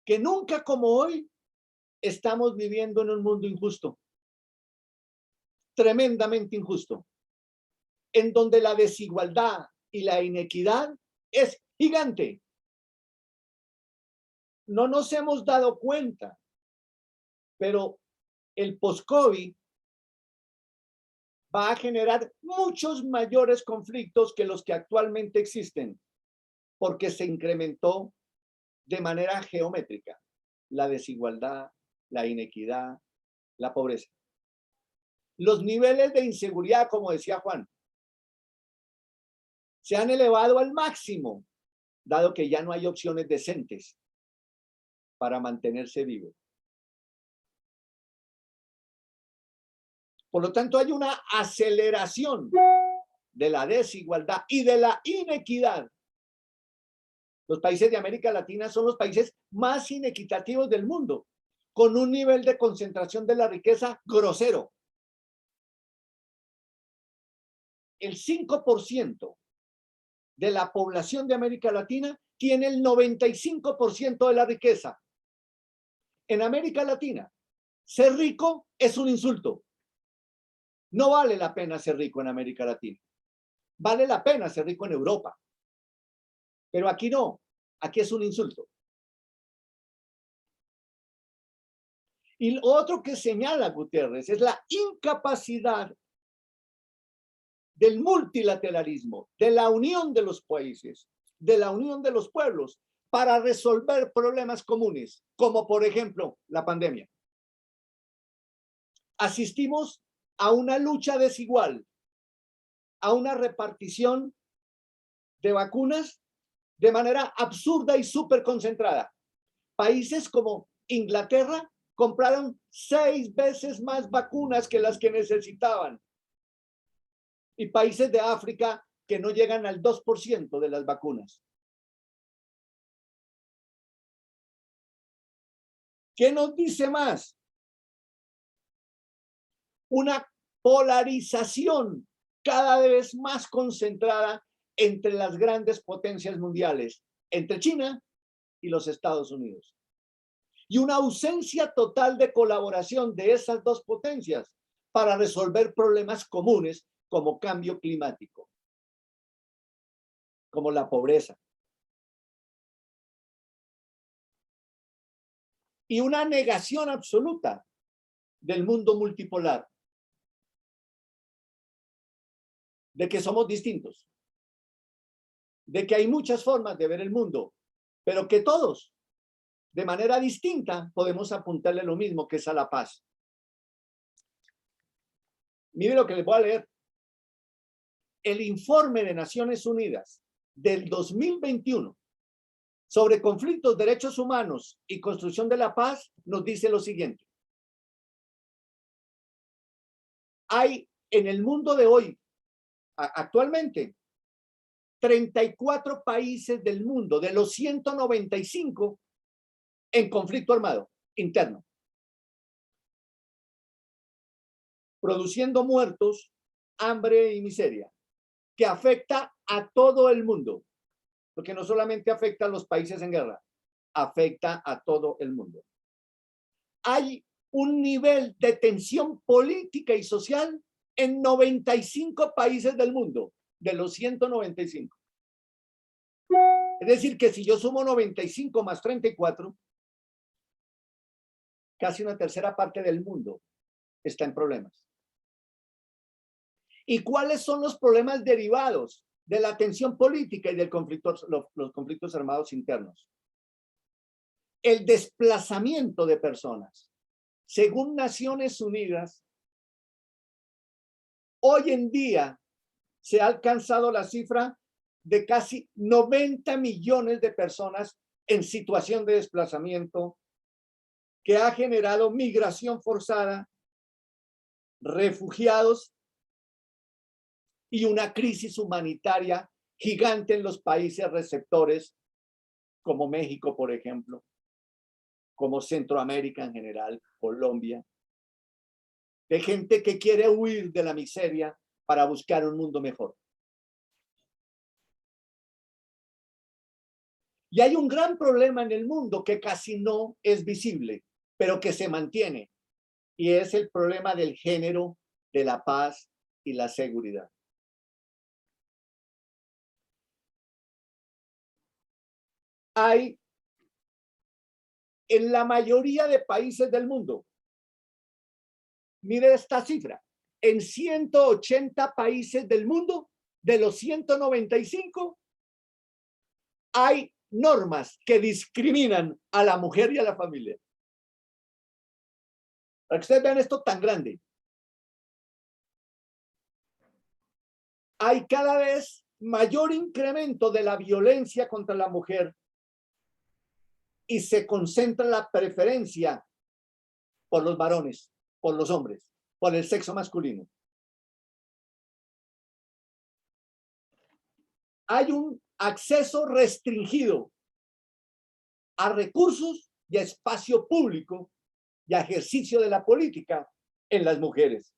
que nunca como hoy estamos viviendo en un mundo injusto, tremendamente injusto, en donde la desigualdad y la inequidad es gigante. No nos hemos dado cuenta, pero el post-COVID va a generar muchos mayores conflictos que los que actualmente existen, porque se incrementó de manera geométrica la desigualdad, la inequidad, la pobreza. Los niveles de inseguridad, como decía Juan, se han elevado al máximo, dado que ya no hay opciones decentes para mantenerse vivo. Por lo tanto, hay una aceleración de la desigualdad y de la inequidad. Los países de América Latina son los países más inequitativos del mundo, con un nivel de concentración de la riqueza grosero. El 5% de la población de América Latina tiene el 95% de la riqueza. En América Latina, ser rico es un insulto. No vale la pena ser rico en América Latina. Vale la pena ser rico en Europa. Pero aquí no. Aquí es un insulto. Y lo otro que señala Gutiérrez es la incapacidad del multilateralismo, de la unión de los países, de la unión de los pueblos, para resolver problemas comunes, como por ejemplo la pandemia. Asistimos a una lucha desigual, a una repartición de vacunas de manera absurda y súper concentrada. Países como Inglaterra compraron 6 veces más vacunas que las que necesitaban. Y países de África que no llegan al 2% de las vacunas. ¿Qué nos dice más? Una polarización cada vez más concentrada entre las grandes potencias mundiales, entre China y los Estados Unidos. Y una ausencia total de colaboración de esas dos potencias para resolver problemas comunes como cambio climático, como la pobreza. Y una negación absoluta del mundo multipolar, de que somos distintos, de que hay muchas formas de ver el mundo, pero que todos, de manera distinta, podemos apuntarle lo mismo, que es a la paz. Mire lo que les voy a leer. El informe de Naciones Unidas del 2021 sobre conflictos, derechos humanos y construcción de la paz nos dice lo siguiente. Hay en el mundo de hoy, actualmente, 34 países del mundo, de los 195, en conflicto armado interno, produciendo muertos, hambre y miseria, que afecta a todo el mundo, porque no solamente afecta a los países en guerra, afecta a todo el mundo. Hay un nivel de tensión política y social en 95 países del mundo, de los 195. Es decir, que si yo sumo 95 más 34, casi una tercera parte del mundo está en problemas. ¿Y cuáles son los problemas derivados de la tensión política y del conflicto, los conflictos armados internos? El desplazamiento de personas. Según Naciones Unidas, hoy en día se ha alcanzado la cifra de casi 90 millones de personas en situación de desplazamiento, que ha generado migración forzada, refugiados y una crisis humanitaria gigante en los países receptores, como México, por ejemplo, como Centroamérica en general, Colombia, de gente que quiere huir de la miseria para buscar un mundo mejor. Y hay un gran problema en el mundo que casi no es visible, pero que se mantiene, y es el problema del género, de la paz y la seguridad. Hay en la mayoría de países del mundo, mire esta cifra, en 180 países del mundo, de los 195, hay normas que discriminan a la mujer y a la familia. Para que ustedes vean esto tan grande. Hay cada vez mayor incremento de la violencia contra la mujer y se concentra la preferencia por los varones, por los hombres, por el sexo masculino. Hay un acceso restringido a recursos y a espacio público y a ejercicio de la política en las mujeres.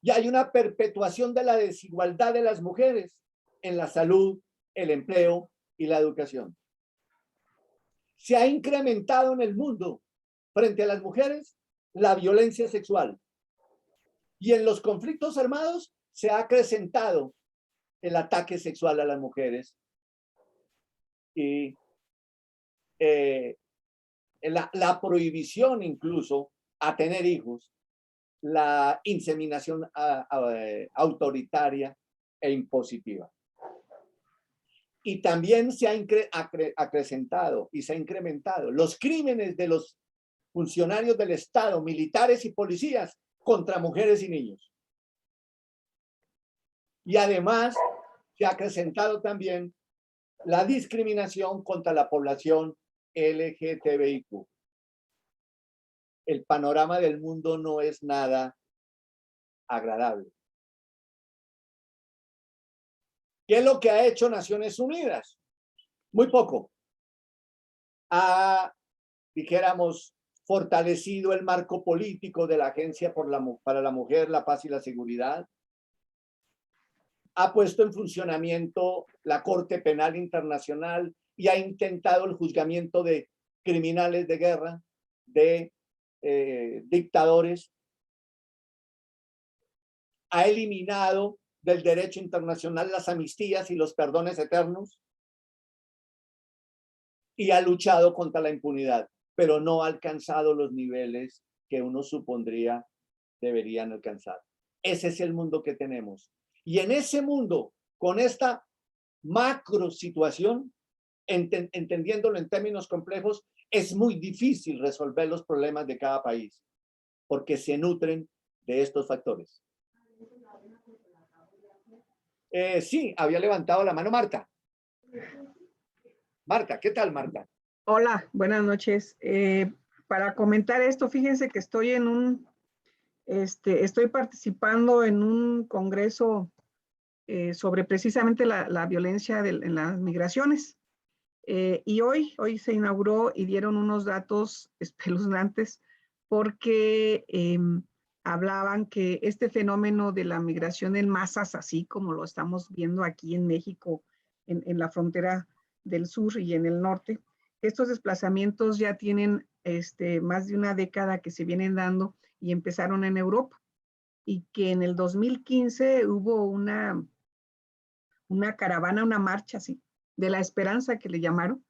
Y hay una perpetuación de la desigualdad de las mujeres en la salud, el empleo y la educación. Se ha incrementado en el mundo frente a las mujeres la violencia sexual. Y en los conflictos armados se ha acrecentado el ataque sexual a las mujeres. Y la prohibición incluso a tener hijos, la inseminación autoritaria e impositiva. Y también se ha acrecentado y se ha incrementado los crímenes de los funcionarios del Estado, militares y policías, contra mujeres y niños. Y además se ha acrecentado también la discriminación contra la población LGTBIQ. El panorama del mundo no es nada agradable. ¿Qué es lo que ha hecho Naciones Unidas? Muy poco. Ha, dijéramos, fortalecido el marco político de la Agencia para la Mujer, la Paz y la Seguridad. Ha puesto en funcionamiento la Corte Penal Internacional y ha intentado el juzgamiento de criminales de guerra, de dictadores. Ha eliminado del derecho internacional las amnistías y los perdones eternos y ha luchado contra la impunidad, pero no ha alcanzado los niveles que uno supondría deberían alcanzar. Ese es el mundo que tenemos. Y en ese mundo, con esta macro situación, entendiéndolo en términos complejos, es muy difícil resolver los problemas de cada país, porque se nutren de estos factores. Sí, había levantado la mano Marta. Marta, ¿qué tal, Marta? Hola, buenas noches. Para comentar esto, fíjense que estoy en estoy participando en un congreso sobre precisamente la violencia en las migraciones. Y hoy se inauguró y dieron unos datos espeluznantes porque hablaban que este fenómeno de la migración en masas, así como lo estamos viendo aquí en México, en la frontera del sur y en el norte, estos desplazamientos ya tienen más de una década que se vienen dando y empezaron en Europa. Y que en el 2015 hubo una caravana, una marcha así, de la esperanza que le llamaron,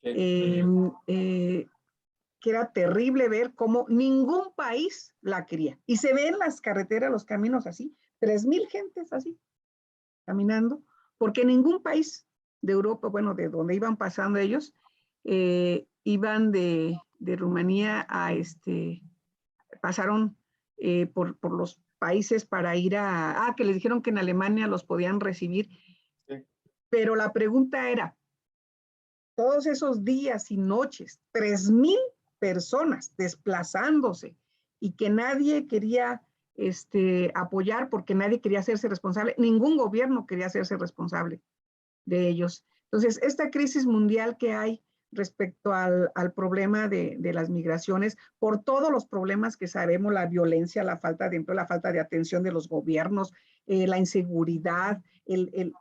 que era terrible ver cómo ningún país la quería. Y se ven las carreteras, los caminos así, 3,000 gentes así, caminando, porque ningún país de Europa, bueno, de donde iban pasando ellos, iban de Rumanía a pasaron por los países para ir que les dijeron que en Alemania los podían recibir. Sí. Pero la pregunta era, todos esos días y noches, 3,000 personas desplazándose y que nadie quería apoyar porque nadie quería hacerse responsable, ningún gobierno quería hacerse responsable de ellos. Entonces, esta crisis mundial que hay respecto al problema de las migraciones, por todos los problemas que sabemos, la violencia, la falta de empleo, la falta de atención de los gobiernos, la inseguridad,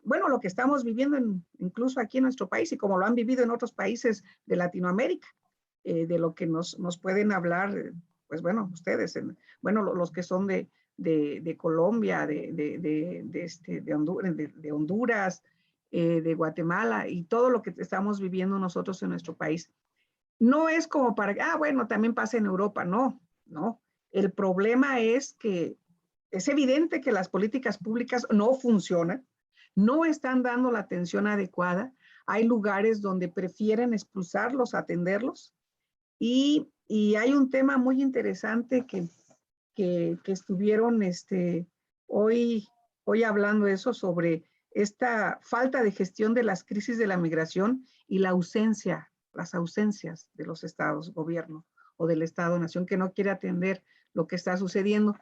bueno, lo que estamos viviendo incluso aquí en nuestro país y como lo han vivido en otros países de Latinoamérica. de lo que nos pueden hablar, pues bueno, ustedes, bueno, los que son de Colombia, de Honduras, de Guatemala y todo lo que estamos viviendo nosotros en nuestro país. No es como para, bueno, también pasa en Europa, no. El problema es que es evidente que las políticas públicas no funcionan, no están dando la atención adecuada. Hay lugares donde prefieren expulsarlos, atenderlos. Y hay un tema muy interesante que estuvieron hoy hablando eso sobre esta falta de gestión de las crisis de la migración y las ausencias de los estados, gobierno o del Estado-nación que no quiere atender lo que está sucediendo.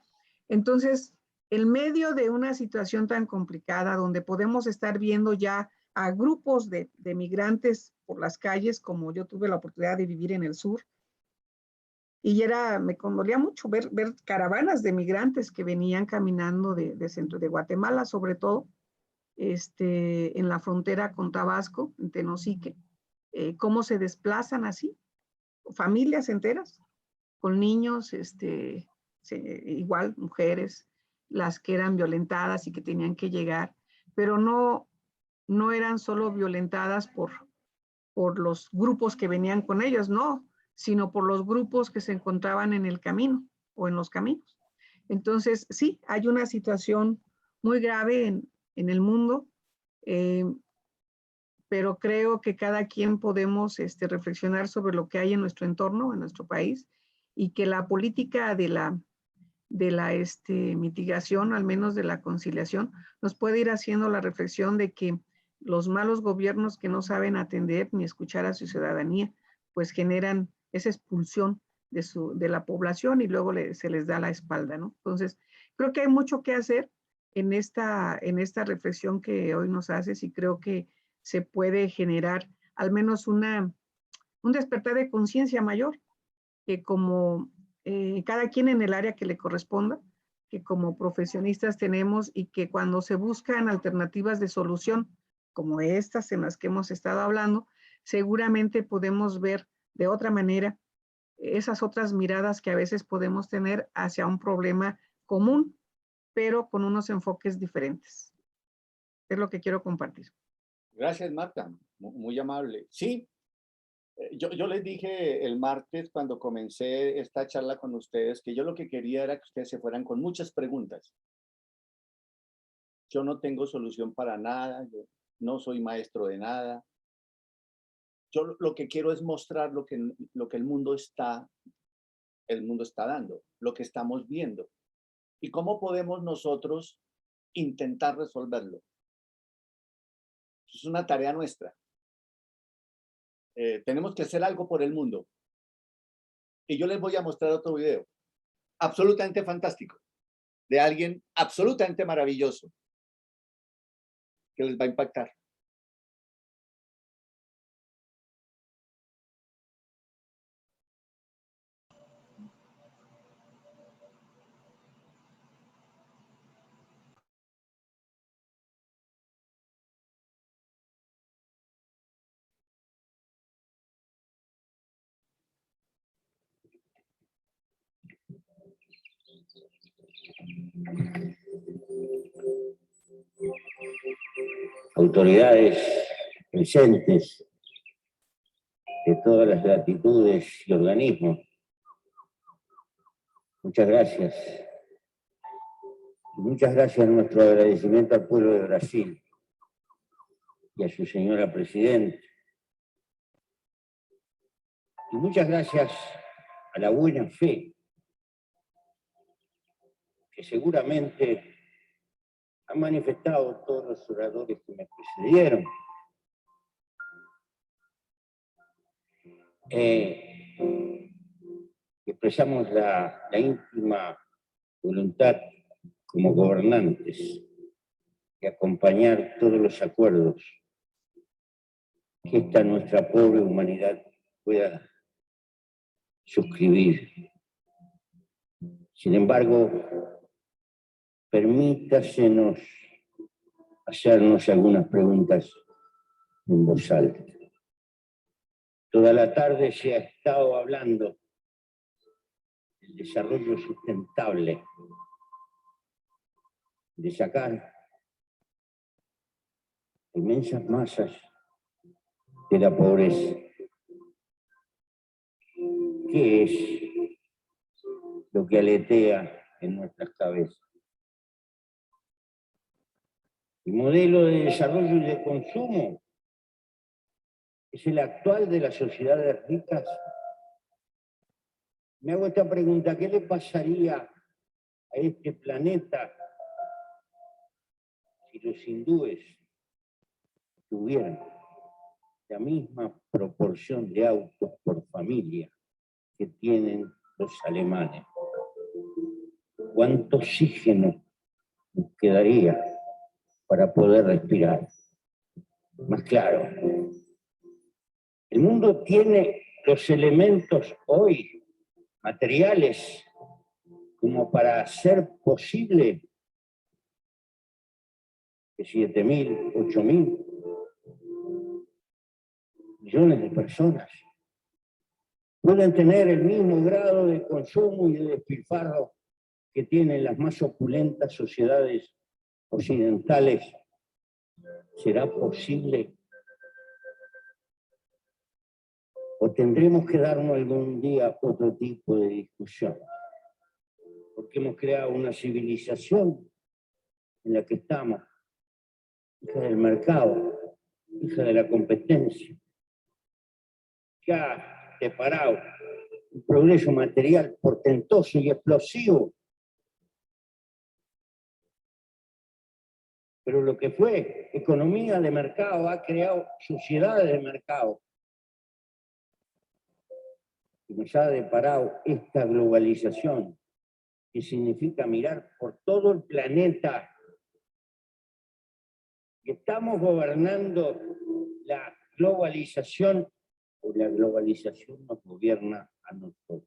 Entonces, en medio de una situación tan complicada donde podemos estar viendo ya a grupos de migrantes por las calles, como yo tuve la oportunidad de vivir en el sur, y me conmolía mucho ver caravanas de migrantes que venían caminando de centro de Guatemala, sobre todo, en la frontera con Tabasco, en Tenosique, cómo se desplazan así, familias enteras, con niños, igual mujeres, las que eran violentadas y que tenían que llegar, pero no eran solo violentadas por los grupos que venían con ellos, no, sino por los grupos que se encontraban en el camino o en los caminos. Entonces, sí, hay una situación muy grave en el mundo, pero creo que cada quien podemos reflexionar sobre lo que hay en nuestro entorno, en nuestro país, y que la política de la mitigación, al menos de la conciliación, nos puede ir haciendo la reflexión de que los malos gobiernos que no saben atender ni escuchar a su ciudadanía, pues generan esa expulsión de la población y luego se les da la espalda, ¿no? Entonces, creo que hay mucho que hacer en esta reflexión que hoy nos haces y creo que se puede generar al menos un despertar de conciencia mayor, que como cada quien en el área que le corresponda, que como profesionistas tenemos y que cuando se buscan alternativas de solución, como estas en las que hemos estado hablando, seguramente podemos ver de otra manera esas otras miradas que a veces podemos tener hacia un problema común, pero con unos enfoques diferentes. Es lo que quiero compartir. Gracias, Marta. Muy amable. Sí, yo les dije el martes cuando comencé esta charla con ustedes que yo lo que quería era que ustedes se fueran con muchas preguntas. Yo no tengo solución para nada, yo no soy maestro de nada. Yo lo que quiero es mostrar lo que el mundo está dando, lo que estamos viendo y cómo podemos nosotros intentar resolverlo. Es una tarea nuestra. Tenemos que hacer algo por el mundo. Y yo les voy a mostrar otro video absolutamente fantástico de alguien absolutamente maravilloso que les va a impactar. Autoridades presentes de todas las latitudes y organismos, muchas gracias. Y muchas gracias, nuestro agradecimiento al pueblo de Brasil y a su señora presidenta. Y muchas gracias a la buena fe que seguramente han manifestado todos los oradores que me precedieron. Expresamos la íntima voluntad como gobernantes de acompañar todos los acuerdos que esta nuestra pobre humanidad pueda suscribir. Sin embargo, permítasenos hacernos algunas preguntas en voz alta. Toda la tarde se ha estado hablando del desarrollo sustentable, de sacar inmensas masas de la pobreza. ¿Qué es lo que aletea en nuestras cabezas? El modelo de desarrollo y de consumo es el actual de las sociedades ricas. Me hago esta pregunta: ¿qué le pasaría a este planeta si los hindúes tuvieran la misma proporción de autos por familia que tienen los alemanes? ¿Cuánto oxígeno nos quedaría para poder respirar? Más claro, el mundo tiene los elementos hoy materiales como para hacer posible que 7.000, 8.000 millones de personas puedan tener el mismo grado de consumo y de despilfarro que tienen las más opulentas sociedades occidentales. ¿Será posible? ¿O tendremos que darnos algún día otro tipo de discusión? Porque hemos creado una civilización en la que estamos, hija del mercado, hija de la competencia, que ha deparado un progreso material portentoso y explosivo. Pero lo que fue economía de mercado ha creado sociedades de mercado. Y nos ha deparado esta globalización, que significa mirar por todo el planeta. Y estamos gobernando la globalización, o la globalización nos gobierna a nosotros.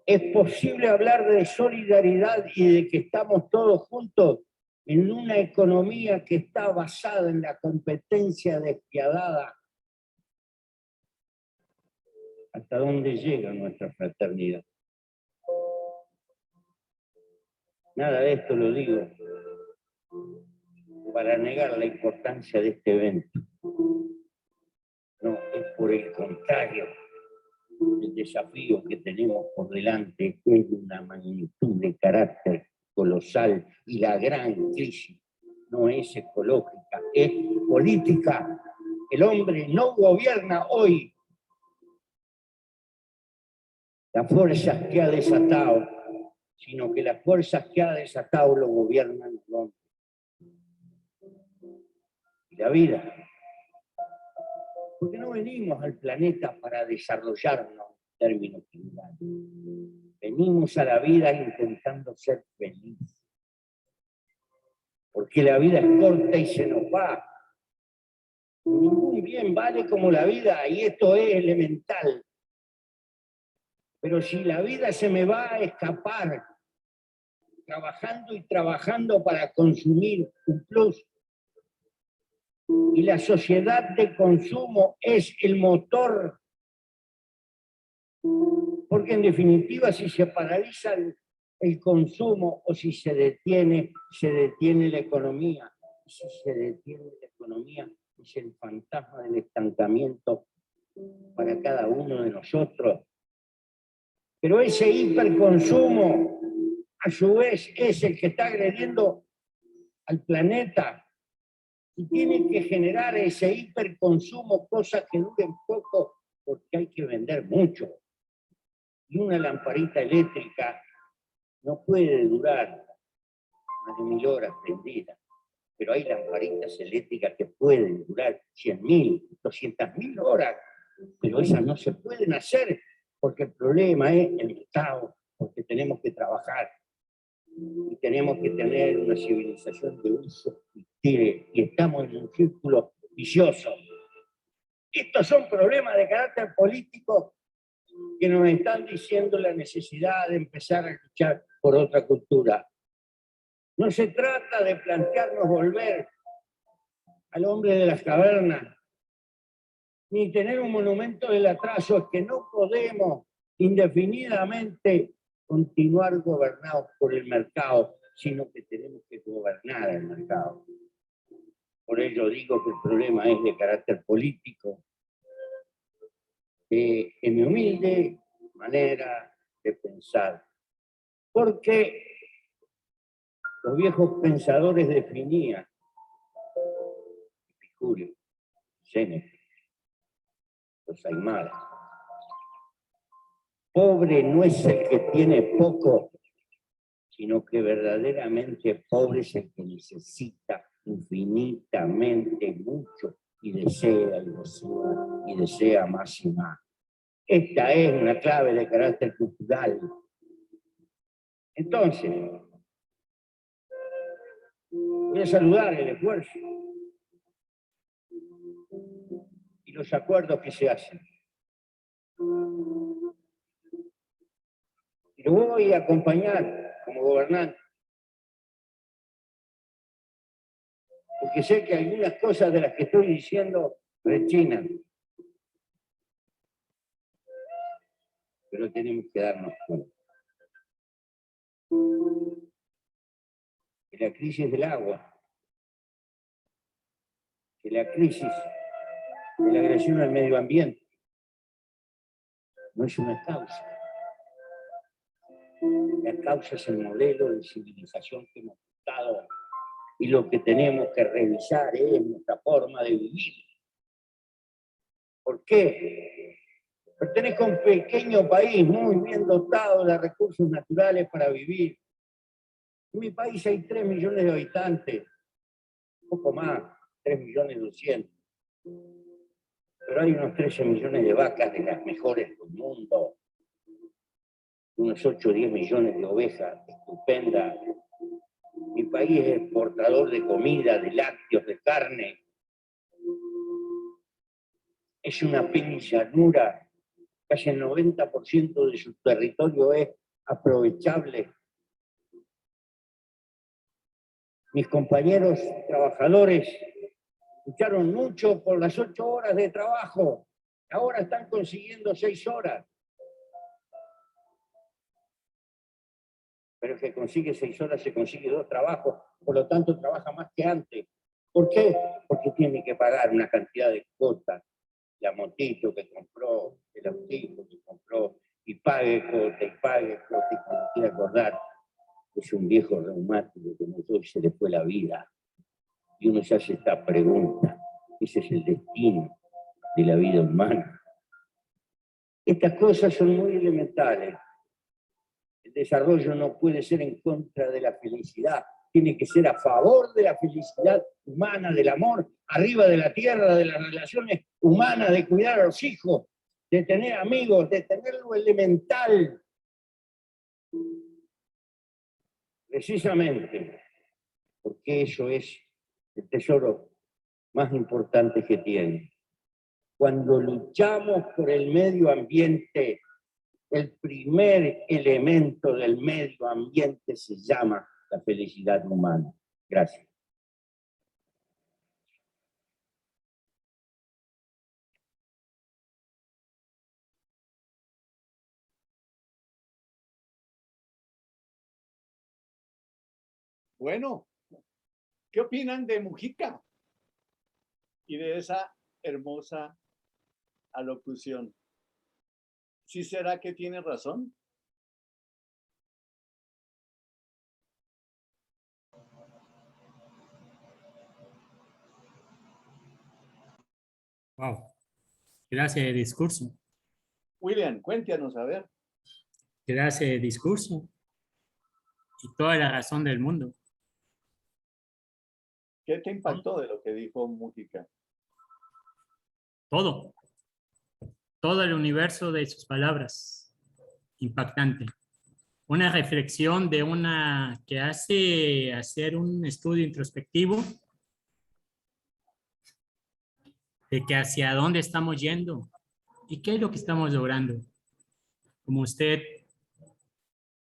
¿Es posible hablar de solidaridad y de que estamos todos juntos en una economía que está basada en la competencia despiadada? ¿Hasta dónde llega nuestra fraternidad? Nada de esto lo digo para negar la importancia de este evento. No, es por el contrario. El desafío que tenemos por delante es de una magnitud de carácter colosal, y la gran crisis no es ecológica, es política. El hombre no gobierna hoy las fuerzas que ha desatado, sino que las fuerzas que ha desatado lo gobiernan el hombre. Y la vida. Porque no venimos al planeta para desarrollarnos en términos generales. Venimos a la vida intentando ser felices. Porque la vida es corta y se nos va. Ningún bien vale como la vida, y esto es elemental. Pero si la vida se me va a escapar, trabajando y trabajando para consumir un plus, y la sociedad de consumo es el motor, porque en definitiva si se paraliza el consumo o si se detiene la economía. Si se detiene la economía, es el fantasma del estancamiento para cada uno de nosotros. Pero ese hiperconsumo, a su vez, es el que está agrediendo al planeta. Y tiene que generar ese hiperconsumo, cosas que duren poco, porque hay que vender mucho. Y una lamparita eléctrica no puede durar más de 1000 horas prendida. Pero hay lamparitas eléctricas que pueden durar 100.000, 200.000 horas. Pero esas no se pueden hacer, porque el problema es el mercado, porque tenemos que trabajar. Y tenemos que tener una civilización de uso y tire, y estamos en un círculo vicioso. Estos son problemas de carácter político que nos están diciendo la necesidad de empezar a luchar por otra cultura. No se trata de plantearnos volver al hombre de las cavernas, ni tener un monumento del atraso. Es que no podemos indefinidamente continuar gobernados por el mercado, sino que tenemos que gobernar el mercado. Por ello digo que el problema es de carácter político. En mi humilde manera de pensar. Porque los viejos pensadores definían, Epicurio, Séneca, los aymaras, pobre no es el que tiene poco, sino que verdaderamente pobre es el que necesita infinitamente mucho y desea y desea más y más. Esta es una clave de carácter cultural. Entonces, voy a saludar el esfuerzo y los acuerdos que se hacen. Y lo voy a acompañar como gobernante. Porque sé que algunas cosas de las que estoy diciendo rechinan. Pero tenemos que darnos cuenta. Que la crisis del agua, que la crisis de la agresión al medio ambiente no es una causa. La causa es el modelo de civilización que hemos buscado y lo que tenemos que revisar es nuestra forma de vivir. ¿Por qué? Pertenezco a un pequeño país muy bien dotado de recursos naturales para vivir. En mi país hay 3 millones de habitantes, un poco más, 3.200.000. Pero hay unos 13 millones de vacas de las mejores del mundo, unos 8 o 10 millones de ovejas estupendas. Mi país es exportador de comida, de lácteos, de carne. Es una penillanura. Casi el 90% de su territorio es aprovechable. Mis compañeros trabajadores lucharon mucho por las 8 horas de trabajo. Ahora están consiguiendo 6 horas. Pero el que consigue 6 horas se consigue 2 trabajos, por lo tanto trabaja más que antes. ¿Por qué? Porque tiene que pagar una cantidad de cuotas. La motito que compró, el autito que compró, y pague cuota, y cuando quiera acordar. Es un viejo reumático que murió y se le fue la vida. Y uno se hace esta pregunta. Ese es el destino de la vida humana. Estas cosas son muy elementales. El desarrollo no puede ser en contra de la felicidad. Tiene que ser a favor de la felicidad humana, del amor, arriba de la tierra, de las relaciones humanas, de cuidar a los hijos, de tener amigos, de tener lo elemental. Precisamente porque eso es el tesoro más importante que tiene. Cuando luchamos por el medio ambiente, el primer elemento del medio ambiente se llama la felicidad humana. Gracias. Bueno, ¿qué opinan de Mujica y de esa hermosa alocución? ¿Sí será que tiene razón? Wow. Gracias de discurso. William, cuéntanos, a ver. Gracias de discurso. Y toda la razón del mundo. ¿Qué te impactó de lo que dijo Mujica? Todo. Todo el universo de sus palabras. Impactante. Una reflexión de una que hace hacer un estudio introspectivo de que hacia dónde estamos yendo y qué es lo que estamos logrando. Como usted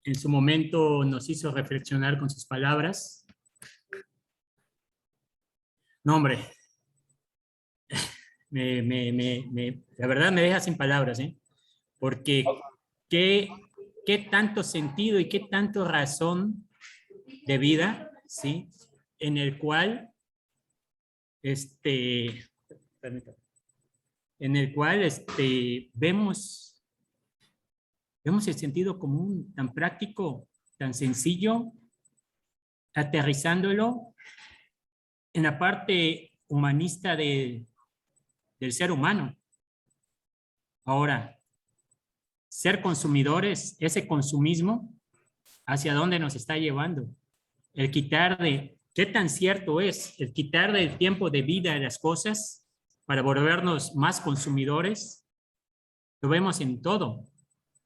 en su momento nos hizo reflexionar con sus palabras. No, hombre, la verdad me deja sin palabras, ¿eh? Porque qué tanto sentido y qué tanto razón de vida, ¿sí? En el cual, vemos el sentido común tan práctico, tan sencillo, aterrizándolo en la parte humanista del ser humano. Ahora, ser consumidores, ese consumismo, ¿hacia dónde nos está llevando? El quitar de, ¿qué tan cierto es? El quitar del tiempo de vida de las cosas para volvernos más consumidores, lo vemos en todo.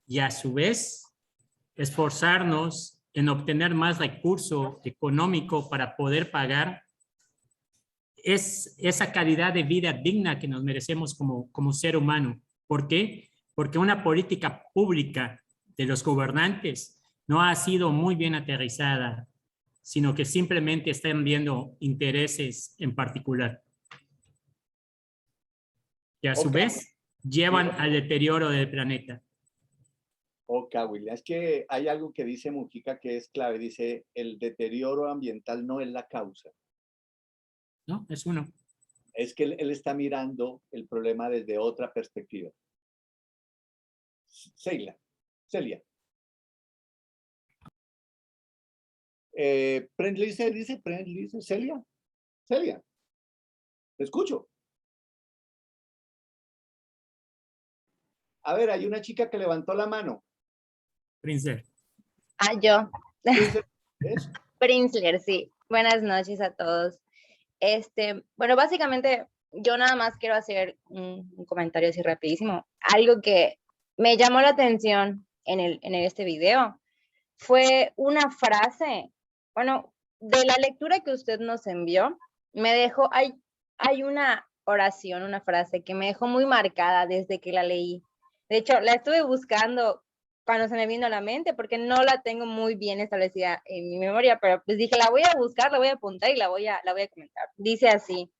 Y a su vez, esforzarnos en obtener más recurso económico para poder pagar esa calidad de vida digna que nos merecemos como ser humano. ¿Por qué? Porque una política pública de los gobernantes no ha sido muy bien aterrizada, sino que simplemente están viendo intereses en particular. Y a su vez llevan al deterioro del planeta. Ok, William, es que hay algo que dice Mujica que es clave. Dice, el deterioro ambiental no es la causa. No, es uno. Es que él está mirando el problema desde otra perspectiva. Celia. Dice Celia. Celia. Te escucho. A ver, hay una chica que levantó la mano. Princler. Ah, yo. ¿Es? Princler, sí. Buenas noches a todos. Bueno, básicamente yo nada más quiero hacer un comentario así rapidísimo. Algo que me llamó la atención en este video fue una frase, bueno, de la lectura que usted nos envió, me dejó, hay una oración, una frase que me dejó muy marcada desde que la leí. De hecho, la estuve buscando cuando se me vino a la mente, porque no la tengo muy bien establecida en mi memoria, pero pues dije, la voy a buscar, la voy a apuntar y la voy a comentar. Dice así: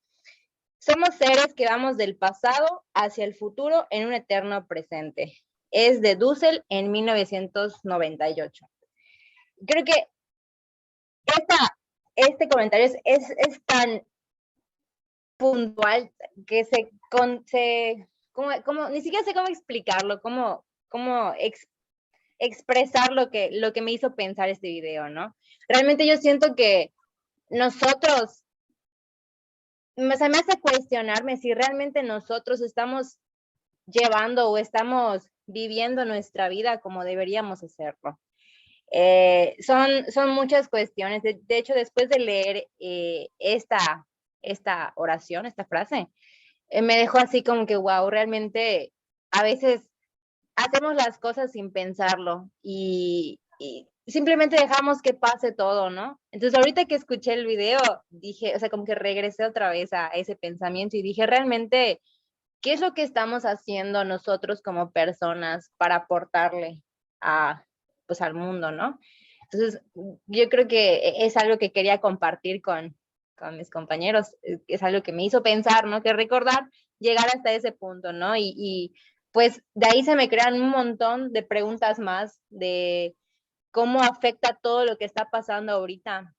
somos seres que vamos del pasado hacia el futuro en un eterno presente. Es de Dussel en 1998. Creo que este comentario es tan puntual que ni siquiera sé cómo explicarlo, cómo expresar lo que me hizo pensar este video, ¿no? Realmente yo siento que nosotros, se me hace cuestionarme si realmente nosotros estamos llevando o estamos viviendo nuestra vida como deberíamos hacerlo. Son muchas cuestiones. De hecho, después de leer esta oración, esta frase, me dejó así como que, wow, realmente a veces hacemos las cosas sin pensarlo y simplemente dejamos que pase todo, ¿no? Entonces, ahorita que escuché el video, dije, o sea, como que regresé otra vez a ese pensamiento y dije, realmente, ¿qué es lo que estamos haciendo nosotros como personas para aportarle pues al mundo, ¿no? Entonces, yo creo que es algo que quería compartir con mis compañeros, es algo que me hizo pensar, ¿no? Que recordar, llegar hasta ese punto, ¿no? Y pues de ahí se me crean un montón de preguntas más de cómo afecta todo lo que está pasando ahorita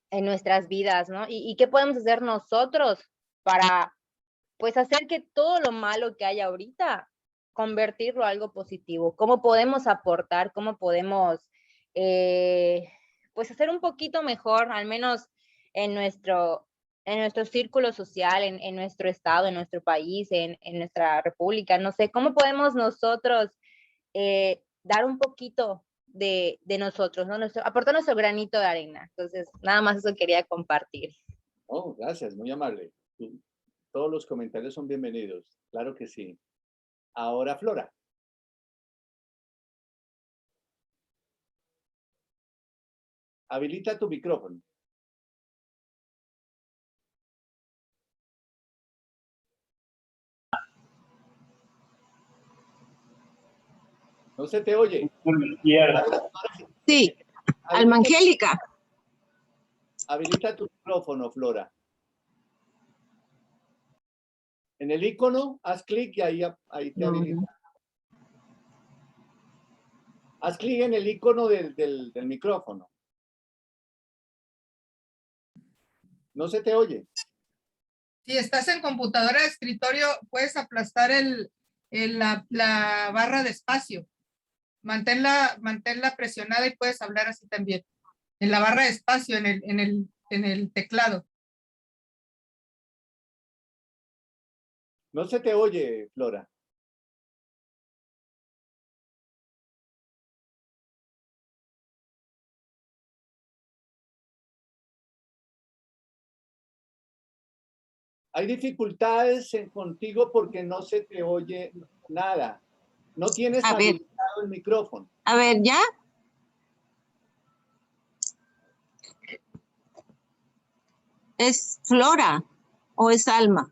en nuestras vidas, ¿no? Y qué podemos hacer nosotros para, pues, hacer que todo lo malo que hay ahorita, convertirlo a algo positivo. ¿Cómo podemos aportar? ¿Cómo podemos, pues, hacer un poquito mejor, al menos en nuestro círculo social, en nuestro estado, en nuestro país, en nuestra república? No sé, ¿cómo podemos nosotros dar un poquito de nosotros, ¿no? Aportar nuestro granito de arena? Entonces, nada más eso quería compartir. Oh, gracias, muy amable. Todos los comentarios son bienvenidos, claro que sí. Ahora, Flora. Habilita tu micrófono. No se te oye. Sí, Alma Angélica. Habilita tu micrófono, Flora. En el icono, haz clic y ahí te habilita. Haz clic en el icono del micrófono. No se te oye. Si estás en computadora de escritorio, puedes aplastar la barra de espacio. Manténla presionada y puedes hablar así también. En la barra de espacio, en el teclado. No se te oye, Flora. Hay dificultades contigo porque no se te oye nada. No tienes habilitado el micrófono. A ver, ¿ya? ¿Es Flora o es Alma?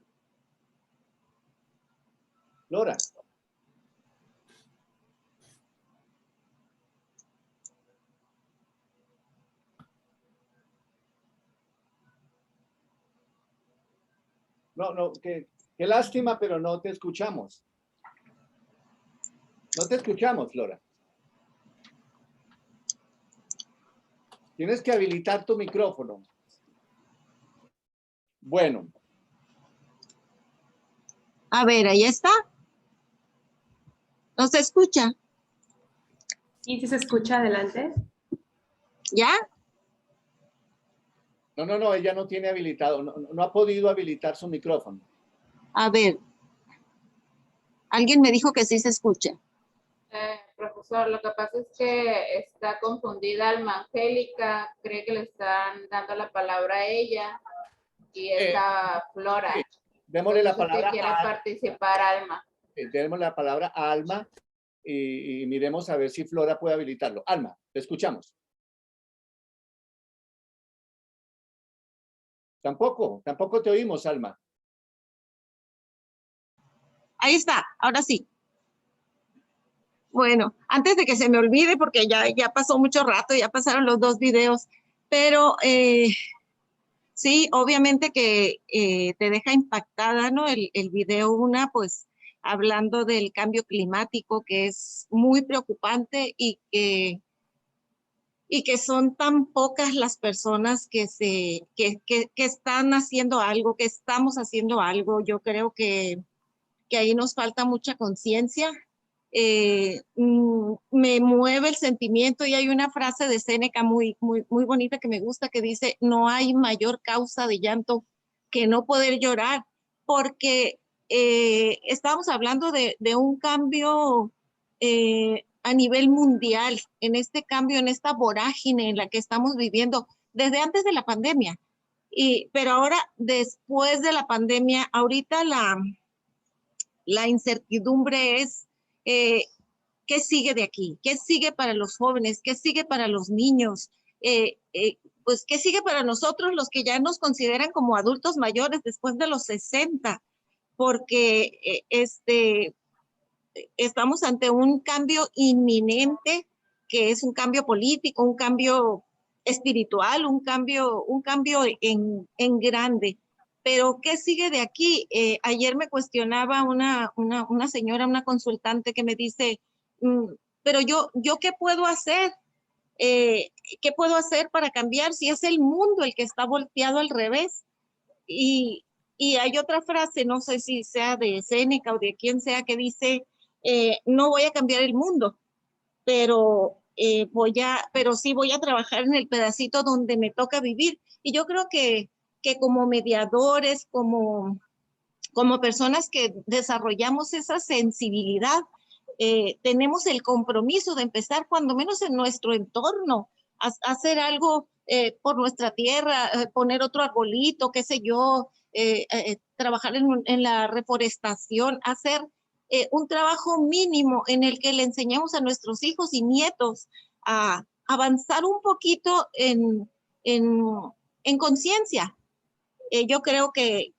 Flora. No, qué lástima, pero no te escuchamos. No te escuchamos, Flora. Tienes que habilitar tu micrófono. Bueno. A ver, ahí está. ¿No se escucha? Sí, sí se escucha, adelante. ¿Ya? No, ella no tiene habilitado, no ha podido habilitar su micrófono. A ver. Alguien me dijo que sí se escucha. Profesor, lo que pasa es que está confundida Alma Angélica, cree que le están dando la palabra a ella y está Flora. Démosle la palabra si quiere participar, Alma. Démosle la palabra a Alma y miremos a ver si Flora puede habilitarlo. Alma, te escuchamos. Tampoco te oímos, Alma. Ahí está, ahora sí. Bueno, antes de que se me olvide, porque ya pasó mucho rato, ya pasaron los 2 videos, pero sí, obviamente que te deja impactada, ¿no? El video pues hablando del cambio climático, que es muy preocupante y que son tan pocas las personas que están haciendo algo, que estamos haciendo algo. Yo creo que ahí nos falta mucha conciencia. Me mueve el sentimiento y hay una frase de Séneca muy bonita que me gusta, que dice: no hay mayor causa de llanto que no poder llorar, porque estamos hablando de un cambio a nivel mundial, en este cambio, en esta vorágine en la que estamos viviendo desde antes de la pandemia, pero ahora después de la pandemia. Ahorita la incertidumbre es ¿qué sigue de aquí? ¿Qué sigue para los jóvenes? ¿Qué sigue para los niños? Pues ¿qué sigue para nosotros, los que ya nos consideran como adultos mayores después de los 60? Porque estamos ante un cambio inminente, que es un cambio político, un cambio espiritual, un cambio en grande. Pero ¿qué sigue de aquí? Ayer me cuestionaba una señora, una consultante, que me dice, pero yo ¿qué puedo hacer? ¿Qué puedo hacer para cambiar si es el mundo el que está volteado al revés? Y hay otra frase, no sé si sea de Séneca o de quien sea, que dice, no voy a cambiar el mundo, pero sí voy a trabajar en el pedacito donde me toca vivir. Y yo creo que como mediadores, como personas que desarrollamos esa sensibilidad, tenemos el compromiso de empezar, cuando menos en nuestro entorno, a hacer algo por nuestra tierra, poner otro arbolito, qué sé yo, trabajar en la reforestación, hacer un trabajo mínimo en el que le enseñamos a nuestros hijos y nietos a avanzar un poquito en conciencia. Yo creo que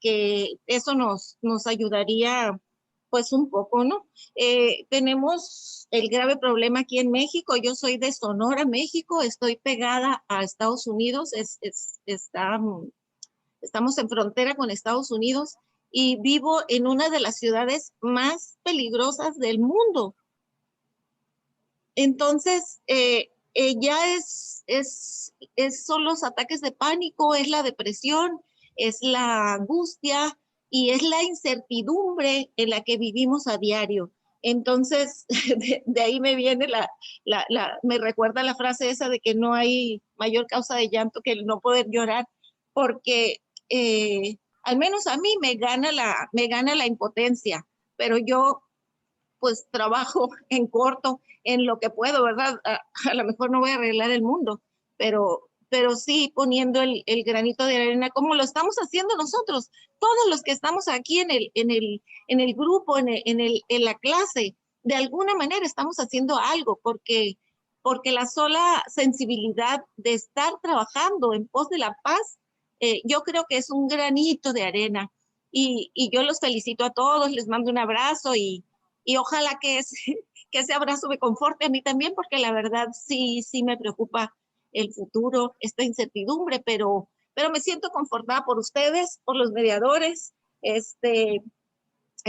eso nos ayudaría pues un poco, ¿no? Tenemos el grave problema aquí en México. Yo soy de Sonora, México, estoy pegada a Estados Unidos, estamos en frontera con Estados Unidos, y vivo en una de las ciudades más peligrosas del mundo. Entonces, ya son los ataques de pánico, es la depresión, es la angustia y es la incertidumbre en la que vivimos a diario. Entonces, de ahí me viene me recuerda la frase esa de que no hay mayor causa de llanto que el no poder llorar, porque al menos a mí me gana la impotencia, pero yo pues trabajo en corto, en lo que puedo, ¿verdad? A lo mejor no voy a arreglar el mundo, pero sí poniendo el granito de arena, como lo estamos haciendo nosotros, todos los que estamos aquí en el grupo, en la clase, de alguna manera estamos haciendo algo, porque la sola sensibilidad de estar trabajando en pos de la paz, yo creo que es un granito de arena, y yo los felicito a todos, les mando un abrazo y ojalá que ese abrazo me conforte a mí también, porque la verdad sí me preocupa el futuro, esta incertidumbre, pero me siento confortada por ustedes, por los mediadores,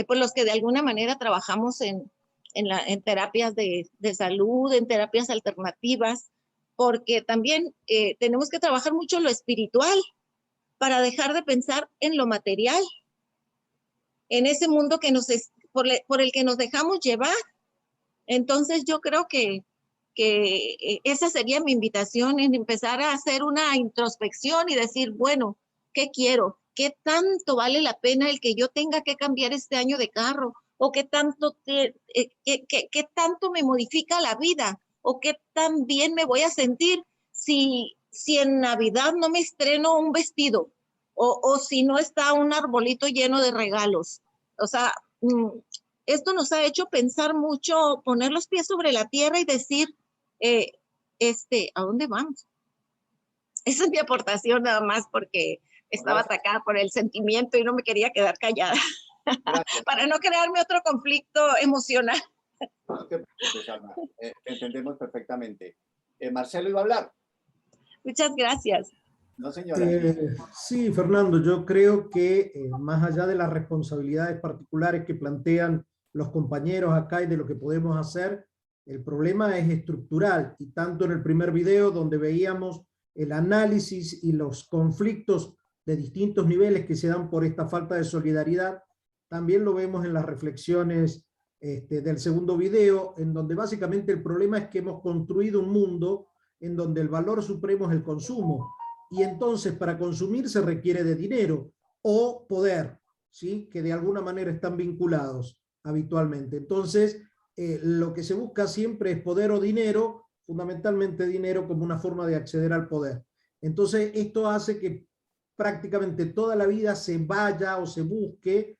por los que de alguna manera trabajamos en terapias de salud, en terapias alternativas, porque también tenemos que trabajar mucho lo espiritual para dejar de pensar en lo material, en ese mundo que por el que nos dejamos llevar. Entonces yo creo que esa sería mi invitación, en empezar a hacer una introspección y decir, bueno, ¿qué quiero? ¿Qué tanto vale la pena el que yo tenga que cambiar este año de carro? ¿O qué tanto me modifica la vida? ¿O qué tan bien me voy a sentir si en Navidad no me estreno un vestido? O si no está un arbolito lleno de regalos. O sea, esto nos ha hecho pensar mucho, poner los pies sobre la tierra y decir, ¿a dónde vamos? Esa es mi aportación nada más, porque estaba atacada por el sentimiento y no me quería quedar callada para no crearme otro conflicto emocional. No te preocupes, Alma. Entendemos perfectamente. Marcelo iba a hablar. Muchas gracias. No, señora. Sí, Fernando, yo creo que más allá de las responsabilidades particulares que plantean los compañeros acá y de lo que podemos hacer, el problema es estructural, y tanto en el primer video donde veíamos el análisis y los conflictos de distintos niveles que se dan por esta falta de solidaridad, también lo vemos en las reflexiones del segundo video, en donde básicamente el problema es que hemos construido un mundo en donde el valor supremo es el consumo, y entonces para consumir se requiere de dinero o poder, ¿sí? Que de alguna manera están vinculados habitualmente. Entonces, lo que se busca siempre es poder o dinero, fundamentalmente dinero como una forma de acceder al poder. Entonces, esto hace que prácticamente toda la vida se vaya o se busque.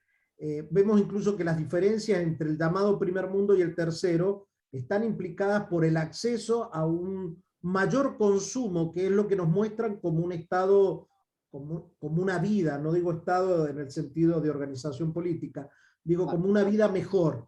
Vemos incluso que las diferencias entre el llamado primer mundo y el tercero están implicadas por el acceso a un mayor consumo, que es lo que nos muestran como un estado, como una vida, no digo estado en el sentido de organización política, digo como una vida mejor.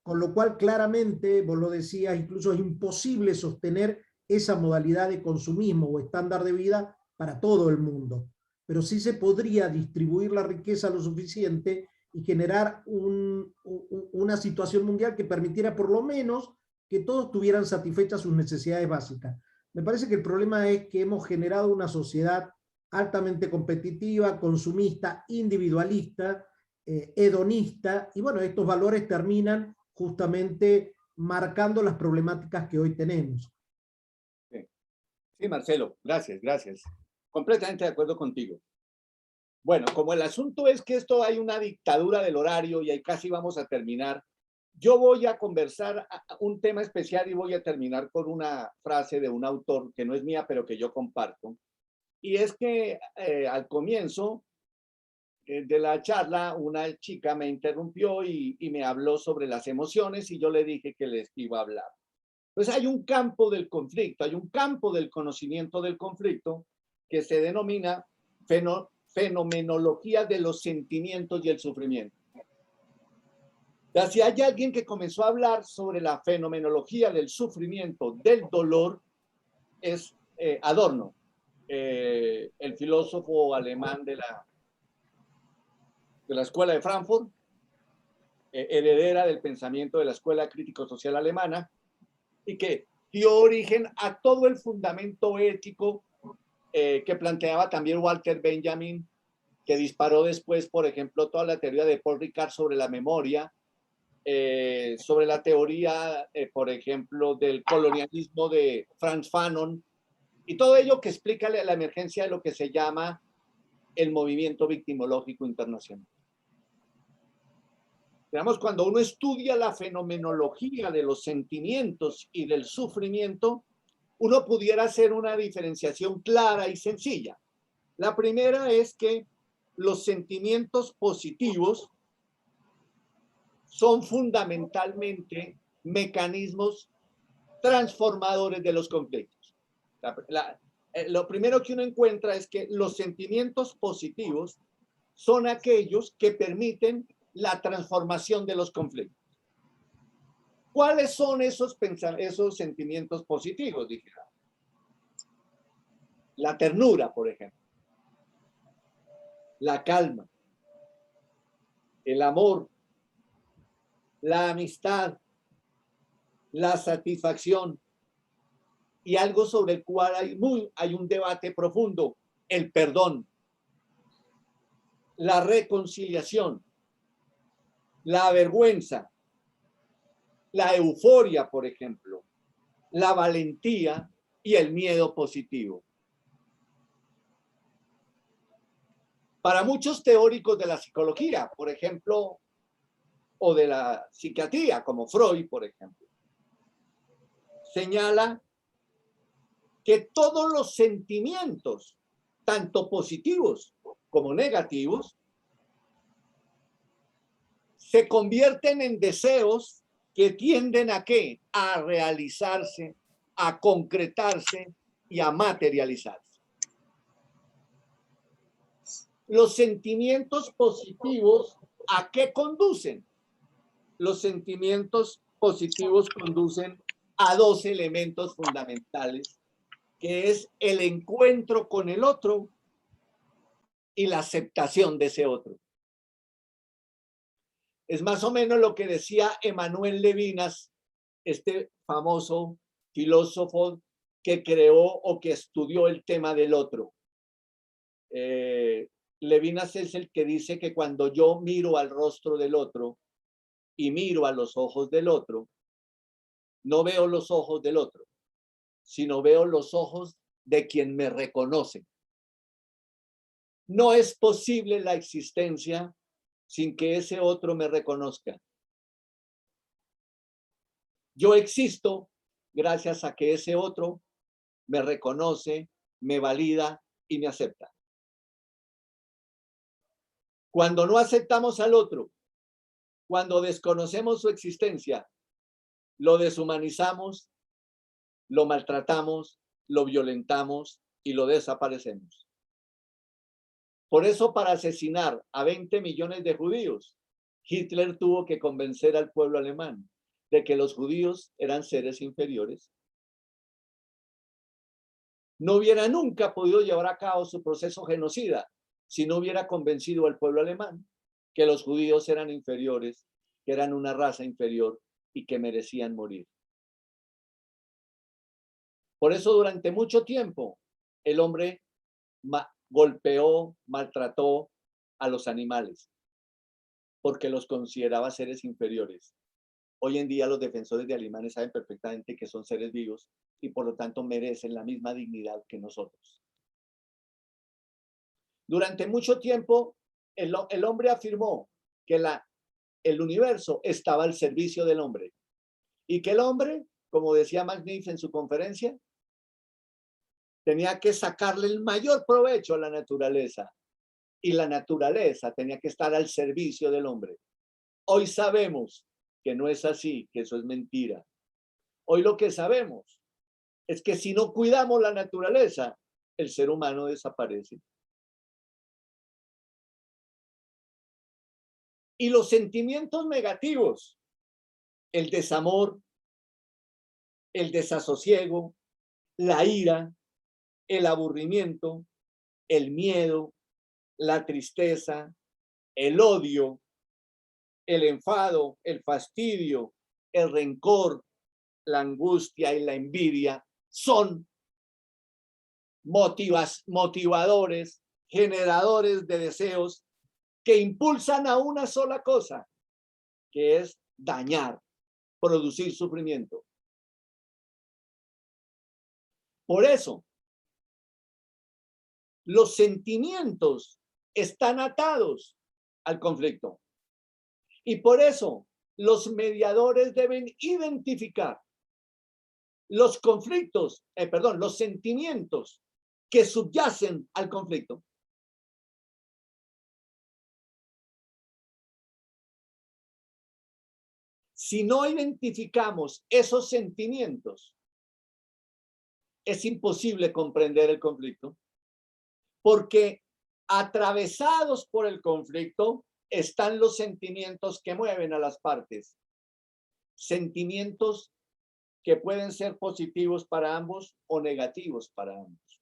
Con lo cual claramente, vos lo decías, incluso es imposible sostener esa modalidad de consumismo o estándar de vida para todo el mundo. Pero sí se podría distribuir la riqueza lo suficiente y generar una situación mundial que permitiera por lo menos que todos tuvieran satisfechas sus necesidades básicas. Me parece que el problema es que hemos generado una sociedad altamente competitiva, consumista, individualista, hedonista, y bueno, estos valores terminan justamente marcando las problemáticas que hoy tenemos. Sí, Marcelo, gracias. Completamente de acuerdo contigo. Bueno, como el asunto es que esto hay una dictadura del horario y ahí casi vamos a terminar, yo voy a conversar un tema especial y voy a terminar con una frase de un autor que no es mía, pero que yo comparto. Y es que al comienzo de la charla, una chica me interrumpió y me habló sobre las emociones y yo le dije que les iba a hablar. Pues hay un campo del conflicto, hay un campo del conocimiento del conflicto que se denomina fenomenología de los sentimientos y el sufrimiento. Si hay alguien que comenzó a hablar sobre la fenomenología del sufrimiento, del dolor, es Adorno, el filósofo alemán de de la Escuela de Frankfurt, heredera del pensamiento de la Escuela Crítico-Social Alemana, y que dio origen a todo el fundamento ético que planteaba también Walter Benjamin, que disparó después, por ejemplo, toda la teoría de Paul Ricard sobre la memoria, sobre la teoría, por ejemplo, del colonialismo de Frantz Fanon, y todo ello que explica la emergencia de lo que se llama el movimiento victimológico internacional. Digamos, cuando uno estudia la fenomenología de los sentimientos y del sufrimiento, uno pudiera hacer una diferenciación clara y sencilla. La primera es que los sentimientos positivos son fundamentalmente mecanismos transformadores de los conflictos. Lo primero que uno encuentra es que los sentimientos positivos son aquellos que permiten la transformación de los conflictos. ¿Cuáles son esos sentimientos positivos? Dijera. La ternura, por ejemplo. La calma. El amor. La amistad. La satisfacción. Y algo sobre el cual hay un debate profundo. El perdón. La reconciliación. La vergüenza, la euforia, por ejemplo, la valentía y el miedo positivo. Para muchos teóricos de la psicología, por ejemplo, o de la psiquiatría, como Freud, por ejemplo, señala que todos los sentimientos, tanto positivos como negativos, se convierten en deseos que tienden ¿a qué? A realizarse, a concretarse y a materializarse. Los sentimientos positivos, ¿a qué conducen? Los sentimientos positivos conducen a dos elementos fundamentales, que es el encuentro con el otro y la aceptación de ese otro. Es más o menos lo que decía Emmanuel Levinas, este famoso filósofo que creó o que estudió el tema del otro. Levinas es el que dice que cuando yo miro al rostro del otro y miro a los ojos del otro, no veo los ojos del otro, sino veo los ojos de quien me reconoce. No es posible la existencia sin que ese otro me reconozca. Yo existo gracias a que ese otro me reconoce, me valida y me acepta. Cuando no aceptamos al otro, cuando desconocemos su existencia, lo deshumanizamos, lo maltratamos, lo violentamos y lo desaparecemos. Por eso, para asesinar a 20 millones de judíos, Hitler tuvo que convencer al pueblo alemán de que los judíos eran seres inferiores. No hubiera nunca podido llevar a cabo su proceso genocida si no hubiera convencido al pueblo alemán que los judíos eran inferiores, que eran una raza inferior y que merecían morir. Por eso, durante mucho tiempo, el hombre golpeó, maltrató a los animales, porque los consideraba seres inferiores. Hoy en día los defensores de animales saben perfectamente que son seres vivos y por lo tanto merecen la misma dignidad que nosotros. Durante mucho tiempo el hombre afirmó que el universo estaba al servicio del hombre y que el hombre, como decía Magniff en su conferencia, tenía que sacarle el mayor provecho a la naturaleza y la naturaleza tenía que estar al servicio del hombre. Hoy sabemos que no es así, que eso es mentira. Hoy lo que sabemos es que si no cuidamos la naturaleza, el ser humano desaparece. Y los sentimientos negativos, el desamor, el desasosiego, la ira, el aburrimiento, el miedo, la tristeza, el odio, el enfado, el fastidio, el rencor, la angustia y la envidia son motivadores, generadores de deseos que impulsan a una sola cosa, que es dañar, producir sufrimiento. Por eso, los sentimientos están atados al conflicto. Y por eso, los mediadores deben identificar los conflictos, los sentimientos que subyacen al conflicto. Si no identificamos esos sentimientos, es imposible comprender el conflicto, porque atravesados por el conflicto están los sentimientos que mueven a las partes. Sentimientos que pueden ser positivos para ambos o negativos para ambos.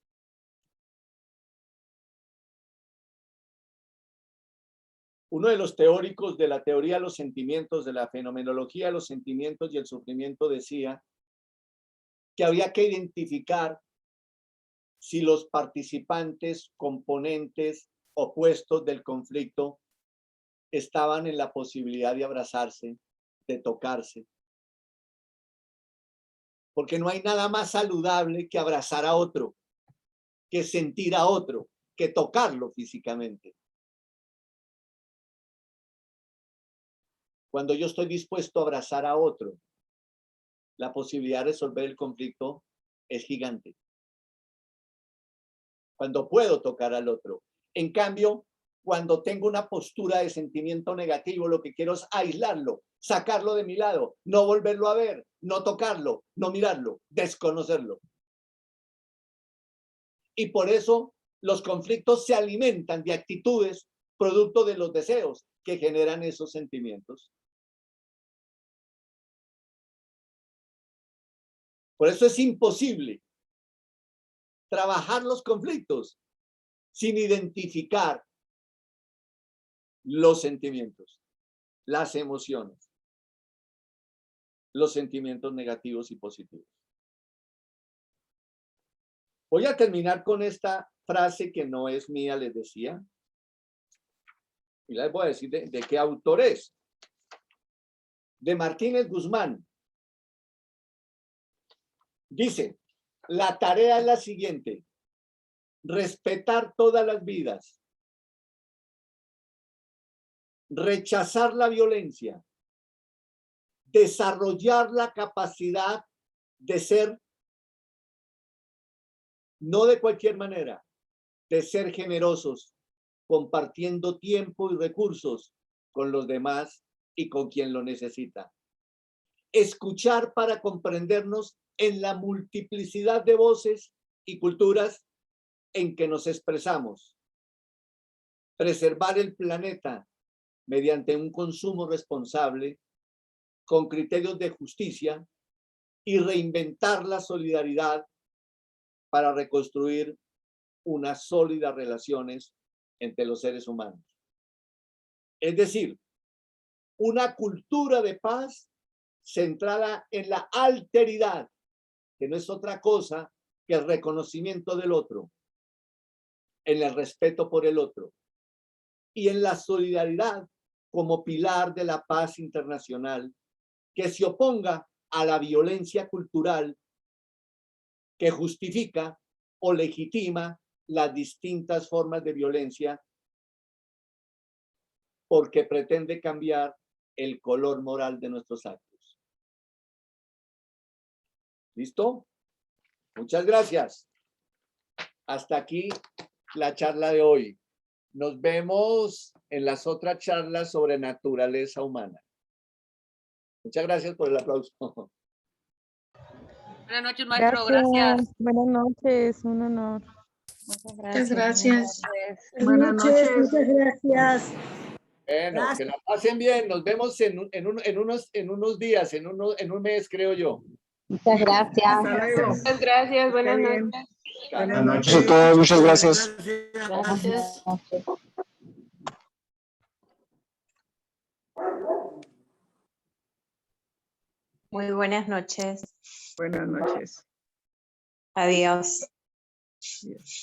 Uno de los teóricos de la teoría de los sentimientos, de la fenomenología de los sentimientos y el sufrimiento, decía que había que identificar si los participantes, componentes opuestos del conflicto estaban en la posibilidad de abrazarse, de tocarse. Porque no hay nada más saludable que abrazar a otro, que sentir a otro, que tocarlo físicamente. Cuando yo estoy dispuesto a abrazar a otro, la posibilidad de resolver el conflicto es gigante. Cuando puedo tocar al otro. En cambio, cuando tengo una postura de sentimiento negativo, lo que quiero es aislarlo, sacarlo de mi lado, no volverlo a ver, no tocarlo, no mirarlo, desconocerlo. Y por eso los conflictos se alimentan de actitudes producto de los deseos que generan esos sentimientos. Por eso es imposible trabajar los conflictos sin identificar los sentimientos, las emociones, los sentimientos negativos y positivos. Voy a terminar con esta frase que no es mía, les decía. Y les voy a decir de qué autor es. De Martínez Guzmán. Dice, la tarea es la siguiente: respetar todas las vidas, rechazar la violencia, desarrollar la capacidad de ser, no de cualquier manera, de ser generosos, compartiendo tiempo y recursos con los demás y con quien lo necesita. Escuchar para comprendernos en la multiplicidad de voces y culturas en que nos expresamos. Preservar el planeta mediante un consumo responsable, con criterios de justicia, y reinventar la solidaridad para reconstruir unas sólidas relaciones entre los seres humanos. Es decir, una cultura de paz centrada en la alteridad, que no es otra cosa que el reconocimiento del otro, en el respeto por el otro y en la solidaridad como pilar de la paz internacional, que se oponga a la violencia cultural que justifica o legitima las distintas formas de violencia porque pretende cambiar el color moral de nuestros actos. ¿Listo? Muchas gracias. Hasta aquí la charla de hoy. Nos vemos en las otras charlas sobre naturaleza humana. Muchas gracias por el aplauso. Buenas noches, maestro. Gracias. Buenas noches, un honor. Muchas gracias. Buenas noches. Muchas gracias. Bueno, gracias. Que la pasen bien. Nos vemos en unos días, en un mes, creo yo. Muchas gracias. Muchas gracias. Buenas noches. Buenas noches a todos. Muchas gracias. Gracias. Muy buenas noches. Buenas noches. Adiós. Yes.